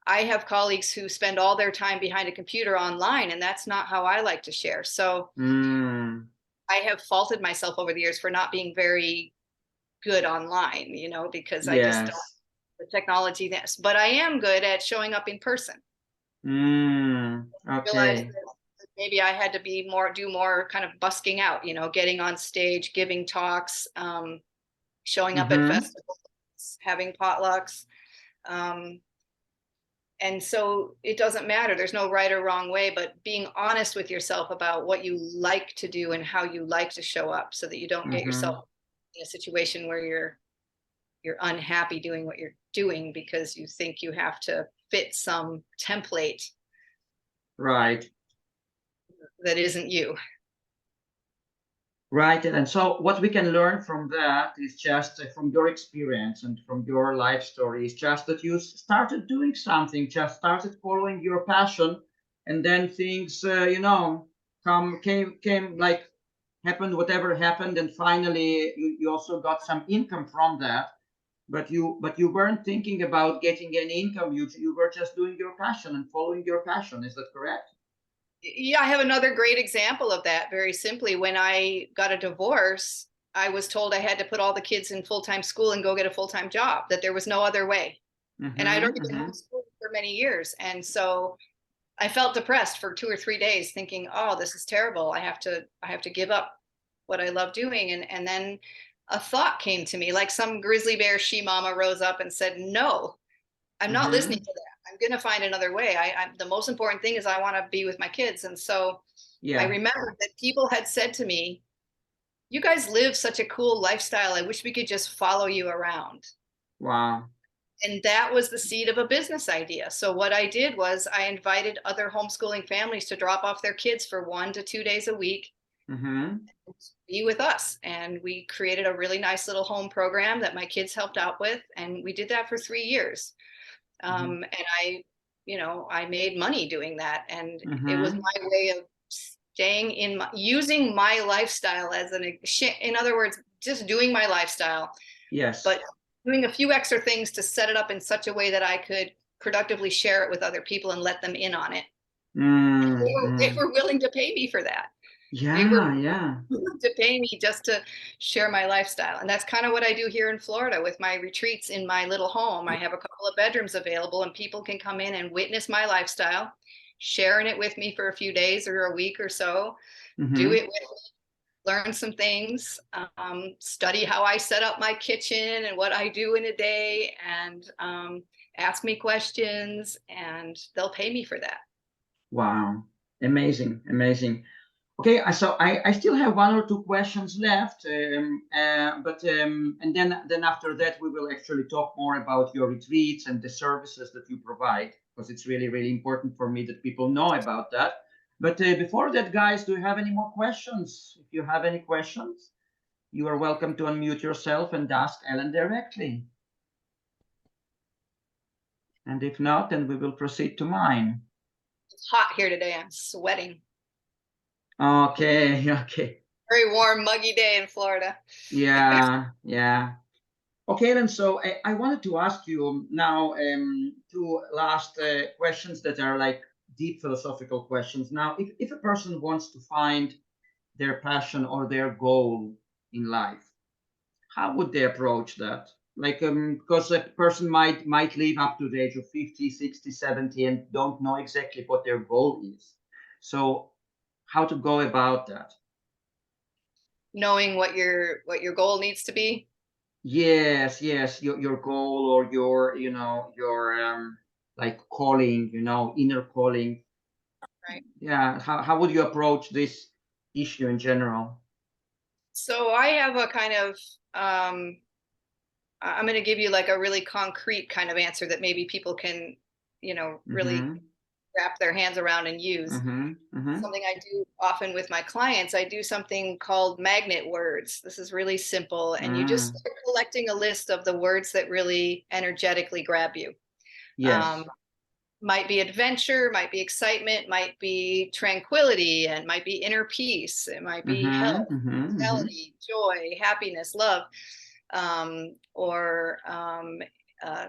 I have colleagues who spend all their time behind a computer online, and that's not how I like to share. So I have faulted myself over the years for not being very good online, because I just don't Yes. the technology this, but I am good at showing up in person. Realized Okay. that maybe I had to do more kind of busking out, getting on stage, giving talks, showing up at festivals, having potlucks. And so it doesn't matter. There's no right or wrong way, but being honest with yourself about what you like to do and how you like to show up, so that you don't get yourself in a situation where you're unhappy doing what you're doing because you think you have to fit some template Right. that isn't you. Right. And so what we can learn from that is just from your experience and from your life story is just that you started doing something, just started following your passion, and then things, came like happened, whatever happened. And finally you also got some income from that. But you weren't thinking about getting any income. You were just doing your passion and following your passion. Is that correct? Yeah, I have another great example of that. Very simply, when I got a divorce, I was told I had to put all the kids in full-time school and go get a full-time job, that there was no other way. And I'd already been homeschooled for many years. And so I felt depressed for 2 or 3 days, thinking, oh, this is terrible. I have to give up what I love doing. And then a thought came to me, like some grizzly bear she mama rose up and said, no, I'm not listening to that. I'm going to find another way. The most important thing is I want to be with my kids. And so I remember that people had said to me, you guys live such a cool lifestyle. I wish we could just follow you around. Wow. And that was the seed of a business idea. So what I did was I invited other homeschooling families to drop off their kids for 1 to 2 days a week, be with us. And we created a really nice little home program that my kids helped out with. And we did that for 3 years. And I made money doing that. And it was my way of staying using my lifestyle in other words, just doing my lifestyle. Yes. But doing a few extra things to set it up in such a way that I could productively share it with other people and let them in on it. They were willing to pay me for that. They were willing to pay me just to share my lifestyle. And that's kind of what I do here in Florida with my retreats in my little home. I have a couple of bedrooms available, and people can come in and witness my lifestyle, sharing it with me for a few days or a week or so, do it with me, learn some things, study how I set up my kitchen and what I do in a day, and ask me questions, and they'll pay me for that. Wow. Amazing. Amazing. Okay, so I still have 1 or 2 questions left, but and then after that we will actually talk more about your retreats and the services that you provide, because it's really, really important for me that people know about that. But before that, guys, do you have any more questions? If you have any questions, you are welcome to unmute yourself and ask Ellen directly. And if not, then we will proceed to mine. It's hot here today. I'm sweating. Okay. Very warm, muggy day in Florida. Yeah. Okay, then so I wanted to ask you now 2 last questions that are like deep philosophical questions. Now, if a person wants to find their passion or their goal in life, how would they approach that? Like, because a person might live up to the age of 50, 60, 70 and don't know exactly what their goal is. So how to go about that? Knowing what your goal needs to be. Yes, your goal or your like calling, inner calling. Right. Yeah, how would you approach this issue in general? So I have a kind of I'm going to give you like a really concrete kind of answer that maybe people can, really wrap their hands around and use. Something I do often with my clients, I do something called magnet words. This is really simple. And you just start collecting a list of the words that really energetically grab you. Yes. might be adventure, might be excitement, might be tranquility, and might be inner peace. It might be health, vitality, joy, happiness, love, or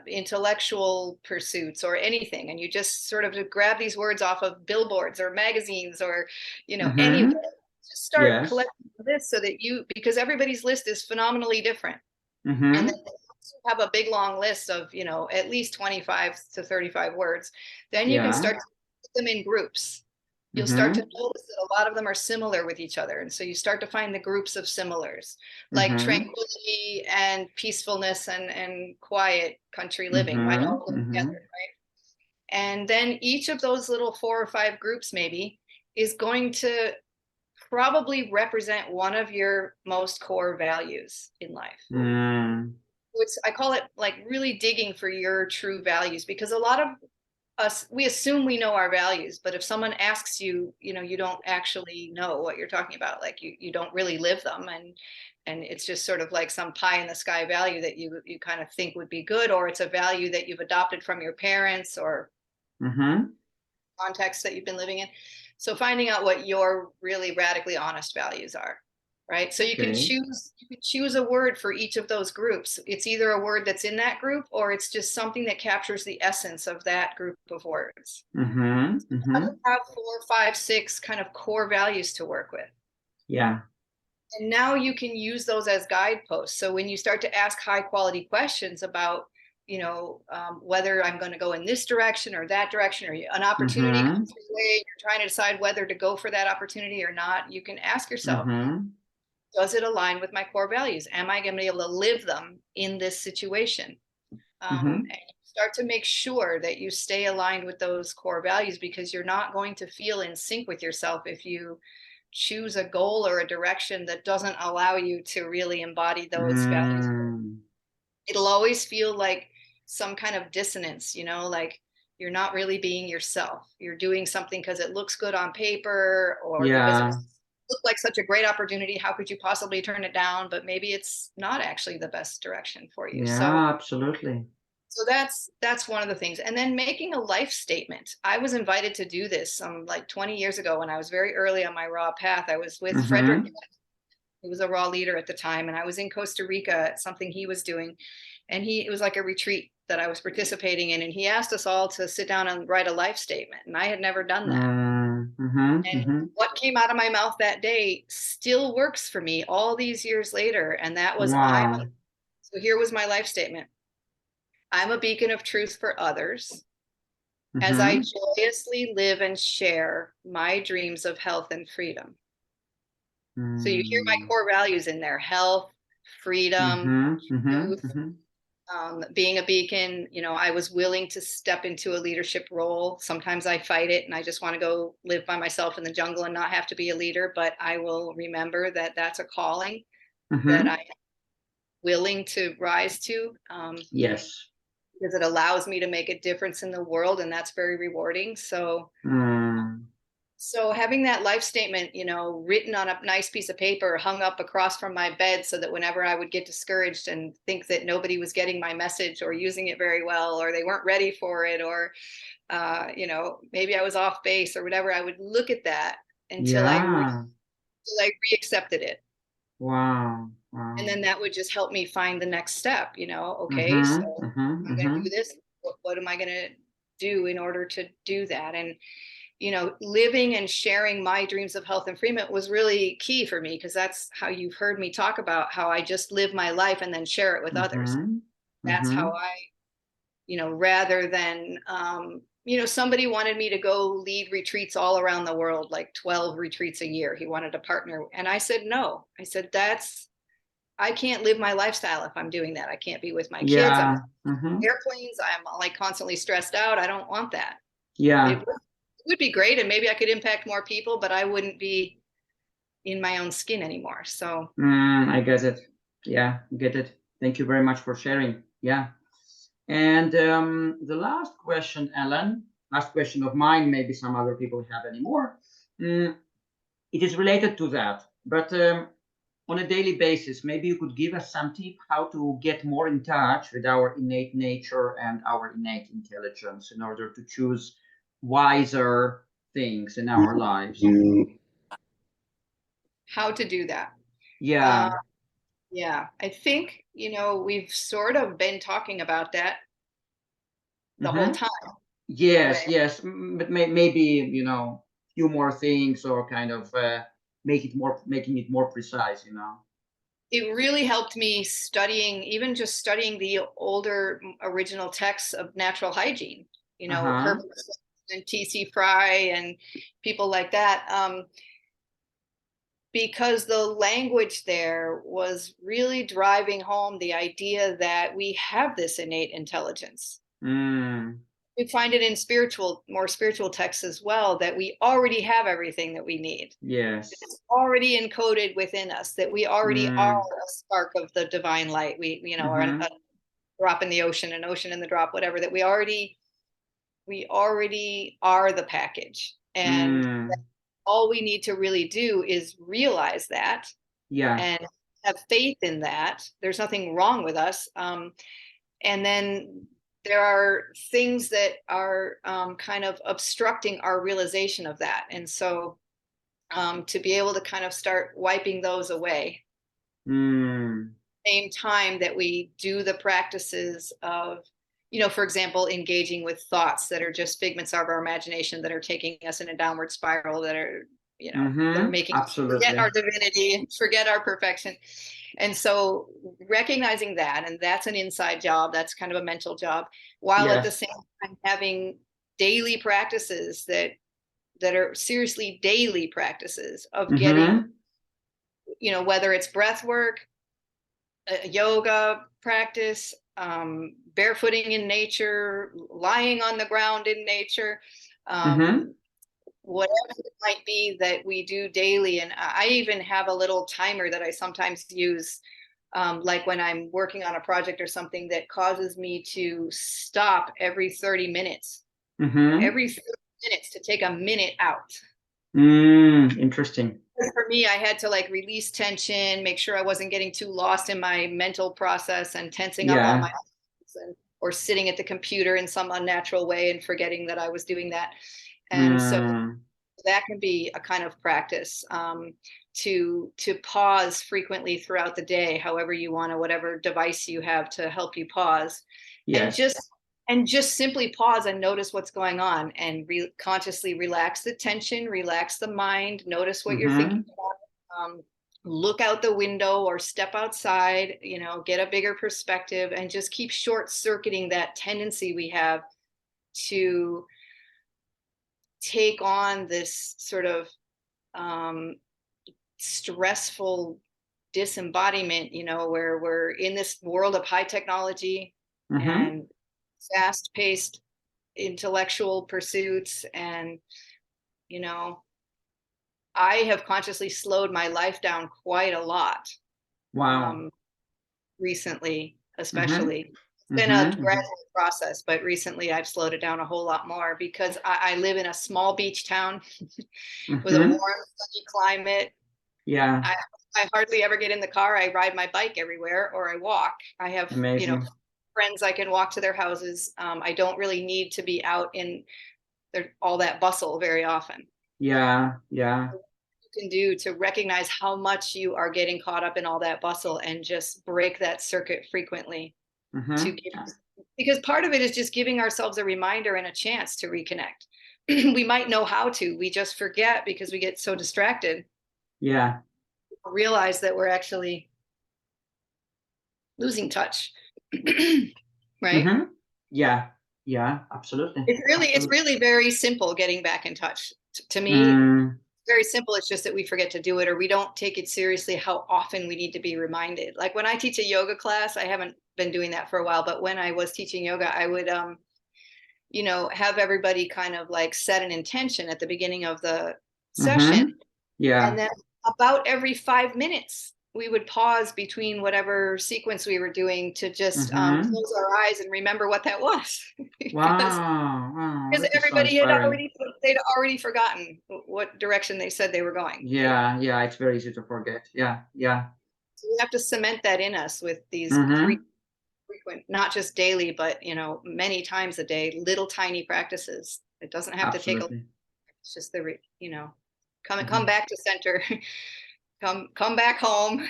intellectual pursuits, or anything. And you just sort of grab these words off of billboards or magazines, or, you know, anywhere. Just start collecting this, so that because everybody's list is phenomenally different. And then you have a big long list of, you know, at least 25 to 35 words. Then you can start to put them in groups. You'll start to notice that a lot of them are similar with each other. And so you start to find the groups of similars, like tranquility and peacefulness and quiet country living, might all go together, right? And then each of those little 4 or 5 groups maybe is going to probably represent one of your most core values in life. Which I call it like really digging for your true values, because a lot of us, we assume we know our values, but if someone asks you, you know, you don't actually know what you're talking about. Like you don't really live them, and it's just sort of like some pie in the sky value that you kind of think would be good, or it's a value that you've adopted from your parents or context that you've been living in. So finding out what your really radically honest values are, right? So you can choose a word for each of those groups. It's either a word that's in that group, or it's just something that captures the essence of that group of words. Have 4, 5, 6 kind of core values to work with. Yeah. And now you can use those as guideposts. So when you start to ask high quality questions about, you know, whether I'm going to go in this direction or that direction, or an opportunity comes your way, you're trying to decide whether to go for that opportunity or not, you can ask yourself, does it align with my core values? Am I going to be able to live them in this situation? And you start to make sure that you stay aligned with those core values, because you're not going to feel in sync with yourself if you choose a goal or a direction that doesn't allow you to really embody those values. It'll always feel like some kind of dissonance, you know, like you're not really being yourself. You're doing something because it looks good on paper, or because it looked like such a great opportunity. How could you possibly turn it down? But maybe it's not actually the best direction for you. Absolutely. So that's one of the things. And then making a life statement. I was invited to do this like 20 years ago when I was very early on my raw path. I was with Frederick. He was a raw leader at the time, and I was in Costa Rica at something he was doing. And it was like a retreat that I was participating in. And he asked us all to sit down and write a life statement. And I had never done that. And what came out of my mouth that day still works for me all these years later. And that was, so here was my life statement. I'm a beacon of truth for others as I joyously live and share my dreams of health and freedom. So you hear my core values in there: health, freedom, truth, being a beacon. You know, I was willing to step into a leadership role. Sometimes I fight it and I just want to go live by myself in the jungle and not have to be a leader, but I will remember that that's a calling that I am willing to rise to. Because it allows me to make a difference in the world, and that's very rewarding. So so having that life statement, you know, written on a nice piece of paper, hung up across from my bed, so that whenever I would get discouraged and think that nobody was getting my message or using it very well, or they weren't ready for it, or you know, maybe I was off base or whatever, I would look at that until I re-accepted it. And then that would just help me find the next step, you know. Okay, so I'm going to do this. What am I going to do in order to do that? And, you know, living and sharing my dreams of health and freedom was really key for me, because that's how you've heard me talk about how I just live my life and then share it with others. That's how I, you know, rather than, you know, somebody wanted me to go lead retreats all around the world, like 12 retreats a year. He wanted to partner. And I said, no. I said, I can't live my lifestyle if I'm doing that. I can't be with my kids. I'm airplanes. I'm like constantly stressed out. I don't want that. It would be great, and maybe I could impact more people, but I wouldn't be in my own skin anymore. So I get it. Get it. Thank you very much for sharing. And the last question, Ellen, last question of mine, maybe some other people have any more. It is related to that, but on a daily basis, maybe you could give us some tip how to get more in touch with our innate nature and our innate intelligence in order to choose wiser things in our lives. How to do that? Yeah. Yeah, I think, we've sort of been talking about that the whole time. Yes, yes, but maybe, few more things, or kind of making it more precise, It really helped me even just studying the older original texts of natural hygiene, Herbert and T.C. Fry and people like that. Because the language there was really driving home the idea that we have this innate intelligence. We find it in more spiritual texts as well, that we already have everything that we need. Yes. It's already encoded within us, that we already are a spark of the divine light. We are a drop in the ocean, an ocean in the drop, whatever, that we already are the package. And all we need to really do is realize that, and have faith in that. There's nothing wrong with us. And then there are things that are kind of obstructing our realization of that. And so to be able to kind of start wiping those away, same time that we do the practices of, for example, engaging with thoughts that are just figments of our imagination, that are taking us in a downward spiral, that are, that are making us forget our divinity, forget our perfection. And so recognizing that, and that's an inside job, that's kind of a mental job, while at the same time having daily practices that are seriously daily practices of getting, whether it's breath work, yoga practice, barefooting in nature, lying on the ground in nature, whatever it might be that we do daily. And I even have a little timer that I sometimes use, like when I'm working on a project or something, that causes me to stop every 30 minutes, every 30 minutes to take a minute out. Interesting. For me, I had to release tension, make sure I wasn't getting too lost in my mental process and tensing up all my muscles, or sitting at the computer in some unnatural way and forgetting that I was doing that. And so that can be a kind of practice, to pause frequently throughout the day, however you want to, whatever device you have to help you pause. And just simply pause and notice what's going on, and consciously relax the tension, relax the mind, notice what you're thinking about, look out the window or step outside, get a bigger perspective, and just keep short-circuiting that tendency we have to take on this sort of stressful disembodiment, where we're in this world of high technology and fast-paced intellectual pursuits. And I have consciously slowed my life down quite a lot. Recently, especially. It's been a gradual process, but recently I've slowed it down a whole lot more, because I live in a small beach town with a warm, sunny climate. I hardly ever get in the car. I ride my bike everywhere, or I walk. I have friends I can walk to their houses. I don't really need to be out in all that bustle very often. What you can do to recognize how much you are getting caught up in all that bustle, and just break that circuit frequently, because part of it is just giving ourselves a reminder and a chance to reconnect. We might know how to, we just forget because we get so distracted. Realize that we're actually losing touch. Right? Absolutely. It's really very simple getting back in touch. To me, very simple. It's just that we forget to do it, or we don't take it seriously how often we need to be reminded. Like when I teach a yoga class, I haven't been doing that for a while, but when I was teaching yoga, I would have everybody kind of set an intention at the beginning of the session. And then about every 5 minutes, we would pause between whatever sequence we were doing to just close our eyes and remember what that was. Because everybody they'd already forgotten what direction they said they were going. It's very easy to forget. we have to cement that in us with these Mhm. frequent, not just daily, but many times a day, little tiny practices. It doesn't have to take Absolutely. it's just the come Mhm. back to center, come back home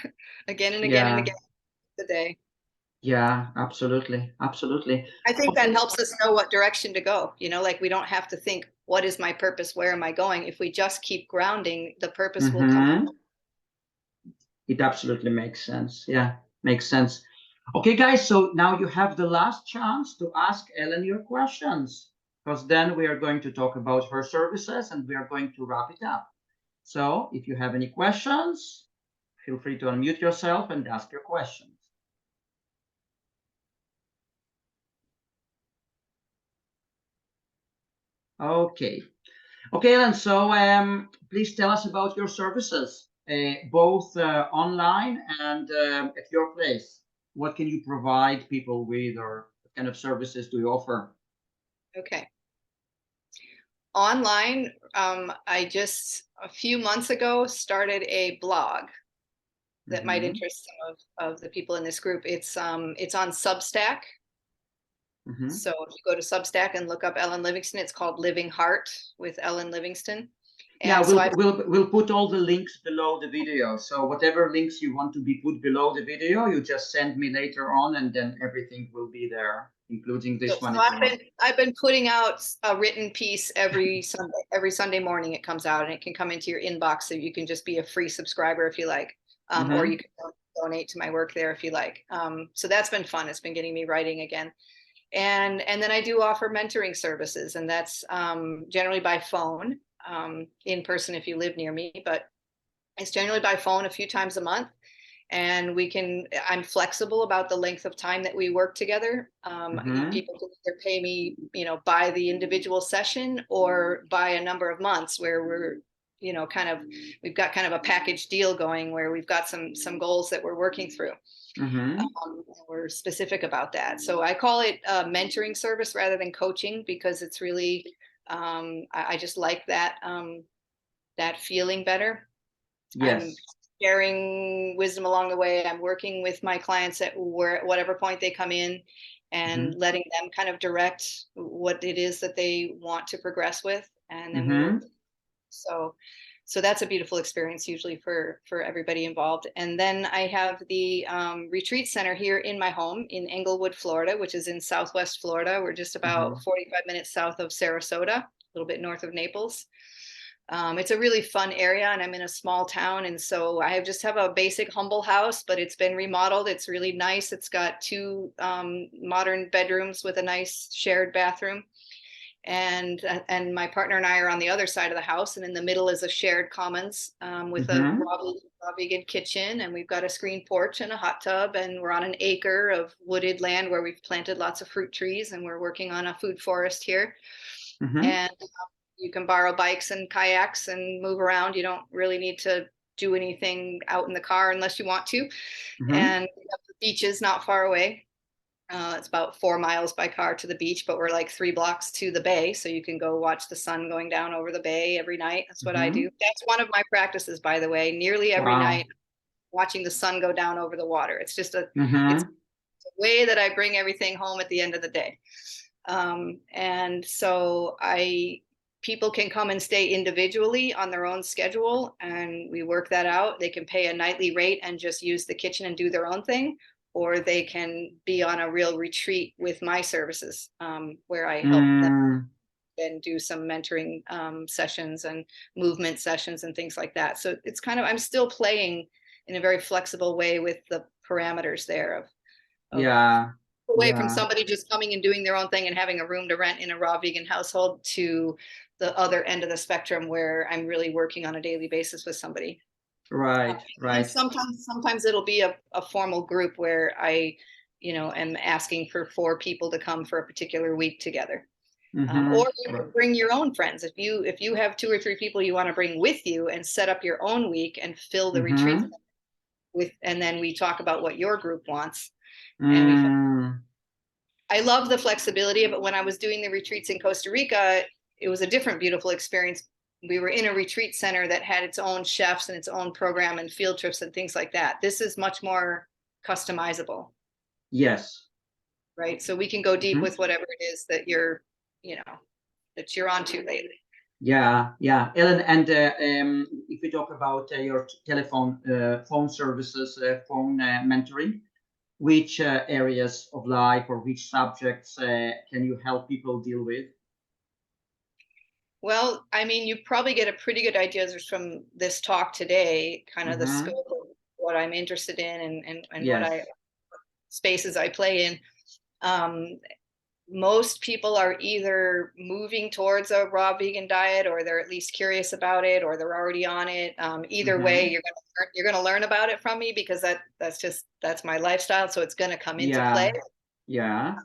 again and again and Yeah. again the day. Yeah, absolutely. Absolutely. I think that Okay. helps us know what direction to go. Like we don't have to think, what is my purpose? Where am I going? If we just keep grounding, the purpose will come. Mhm. It absolutely makes sense. Yeah, makes sense. Okay, guys, so now you have the last chance to ask Ellen your questions, because then we are going to talk about her services and we are going to wrap it up. So if you have any questions, feel free to unmute yourself and ask your questions. Okay. Okay, Ellen, so please tell us about your services, both online and at your place. What can you provide people with, or what kind of services do you offer? Okay. Online, I just a few months ago started a blog that might Mhm. interest some of the people in this group. It's on Substack. Mhm. So if you go to Substack and look up Ellen Livingston, it's called Living Heart with Ellen Livingston. Yeah, And so we'll put all the links below the video. So whatever links you want to be put below the video, you just send me later on, and then everything will be there, including this one if you want. I've been putting out a written piece every Sunday morning. It comes out and it can come into your inbox, so you can just be a free subscriber if you like, or you can donate to my work there if you like. So that's been fun. It's been getting me writing again. And then I do offer mentoring services, and that's generally by phone, in person if you live near me, but it's generally by phone a few times a month. And I'm flexible about the length of time that we work together. People can either pay me, by the individual session or by a number of months, where we've got kind of a package deal going where we've got some goals that we're working through. We're specific about that. So I call it a mentoring service rather than coaching, because it's really, I just like that feeling better. Yes. I'm sharing wisdom along the way. I'm working with my clients at whatever point they come in, and letting them kind of direct what it is that they want to progress with. And then we work. So that's a beautiful experience usually for everybody involved. And then I have the retreat center here in my home in Englewood, Florida, which is in Southwest Florida. We're just about 45 minutes south of Sarasota, a little bit north of Naples. It's a really fun area, and I'm in a small town. And so I just have a basic humble house, but it's been remodeled. It's really nice. It's got 2 modern bedrooms with a nice shared bathroom. And my partner and I are on the other side of the house, and in the middle is a shared commons with a raw vegan kitchen, and we've got a screen porch and a hot tub, and we're on an acre of wooded land where we've planted lots of fruit trees, and we're working on a food forest here. And you can borrow bikes and kayaks and move around. You don't really need to do anything out in the car unless you want to. And we have the beaches not far away. It's about 4 miles by car to the beach, but we're like 3 blocks to the bay. So you can go watch the sun going down over the bay every night. That's what I do. That's one of my practices, by the way, nearly every night, watching the sun go down over the water. It's just it's a way that I bring everything home at the end of the day. And so people can come and stay individually on their own schedule, and we work that out. They can pay a nightly rate and just use the kitchen and do their own thing, or they can be on a real retreat with my services, where I help them and do some mentoring sessions and movement sessions and things like that. So it's kind of, I'm still playing in a very flexible way with the parameters there of away from somebody just coming and doing their own thing and having a room to rent in a raw vegan household, to the other end of the spectrum where I'm really working on a daily basis with somebody. Right. And sometimes it'll be a formal group where I, am asking for 4 people to come for a particular week together. Or you can bring your own friends. If you have 2 or 3 people you want to bring with you, and set up your own week and fill the retreat with, and then we talk about what your group wants. And I love the flexibility of it. When I was doing the retreats in Costa Rica, it was a different beautiful experience, we were in a retreat center that had its own chefs and its own program and field trips and things like that. This is much more customizable. Yes. Right. So we can go deep Mhm. with whatever it is that you're, you know, that you're onto lately. Yeah, yeah, Ellen. And if we talk about your phone services, phone mentoring, which areas of life or which subjects can you help people deal with? Well, I mean, you probably get a pretty good idea just from this talk today, kind of the Mhm. scope of what I'm interested in and what Yes. spaces I play in. Most people are either moving towards a raw vegan diet, or they're at least curious about it, or they're already on it. Either way, you're gonna learn about it from me, because that's my lifestyle. So it's gonna come into play. Yeah.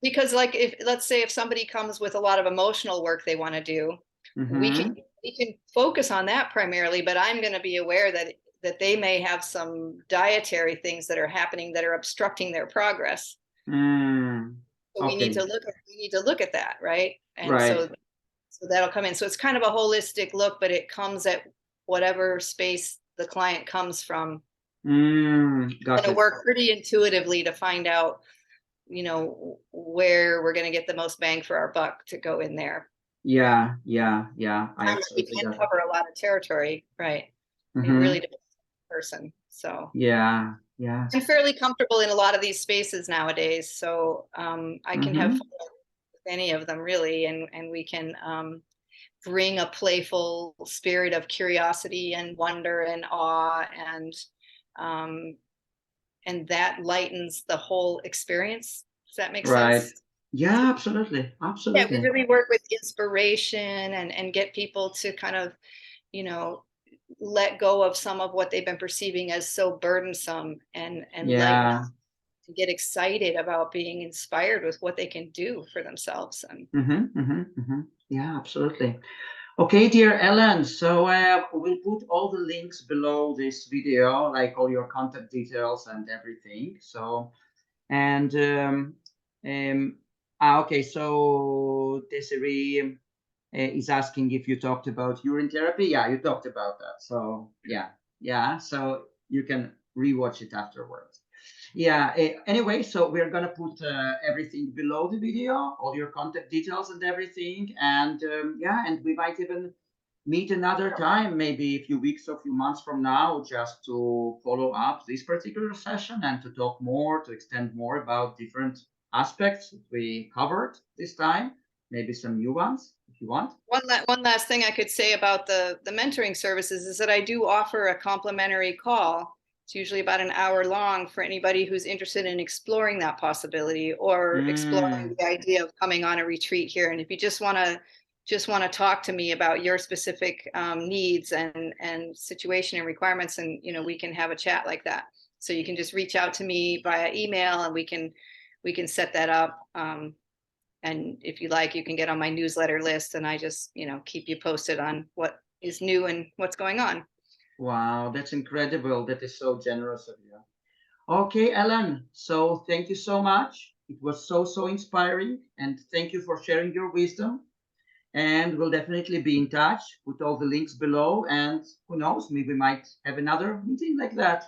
Because like, if let's say if somebody comes with a lot of emotional work they want to do, we can focus on that primarily, but I'm going to be aware that they may have some dietary things that are happening that are obstructing their progress. So we need to look at that, right? And so that'll come in. So it's kind of a holistic look, but it comes at whatever space the client comes from. Got it. Work pretty intuitively to find out, you know, where we're going to get the most bang for our buck to go in there. Yeah. I We can cover a lot of territory, right? It really depends on the person. So yeah. I'm fairly comfortable in a lot of these spaces nowadays, so I can have fun with any of them, really, and we can bring a playful spirit of curiosity and wonder and awe, and that lightens the whole experience. Does that make sense? Yeah, absolutely. Yeah, we really work with inspiration and get people to kind of, you know, let go of some of what they've been perceiving as so burdensome, and like to get excited about being inspired with what they can do for themselves. And yeah, absolutely. Okay, dear Ellen, so we'll put all the links below this video, like all your contact details and everything. So, and okay, so Desiree is asking if you talked about urine therapy. Yeah, you talked about that. So yeah. So you can rewatch it afterwards. Yeah. Anyway, so we're gonna put everything below the video, all your contact details and everything, and and we might even meet another time, maybe a few weeks or a few months from now, just to follow up this particular session and to talk more, to extend more about different aspects that we covered this time, maybe some new ones if you want. One last thing I could say about the mentoring services is that I do offer a complimentary call. It's usually about an hour long for anybody who's interested in exploring that possibility, or exploring the idea of coming on a retreat here. And if you just want to talk to me about your specific needs and situation and requirements, and we can have a chat like that. So you can just reach out to me via email, and we can set that up. And if you like, you can get on my newsletter list, and I just keep you posted on what is new and what's going on. Wow, that's incredible. That is so generous of you. Okay, Ellen, so thank you so much. It was so inspiring, and thank you for sharing your wisdom. And we'll definitely be in touch. Put all the links below, and who knows, maybe we might have another meeting like that.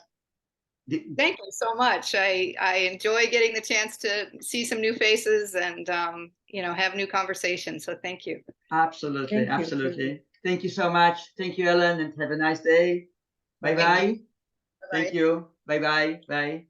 Thank you so much. I enjoy getting the chance to see some new faces and have new conversations. So thank you. Absolutely. Thank you so much. Thank you, Ellen, and have a nice day. Bye-bye. Thank you. Bye-bye. Bye.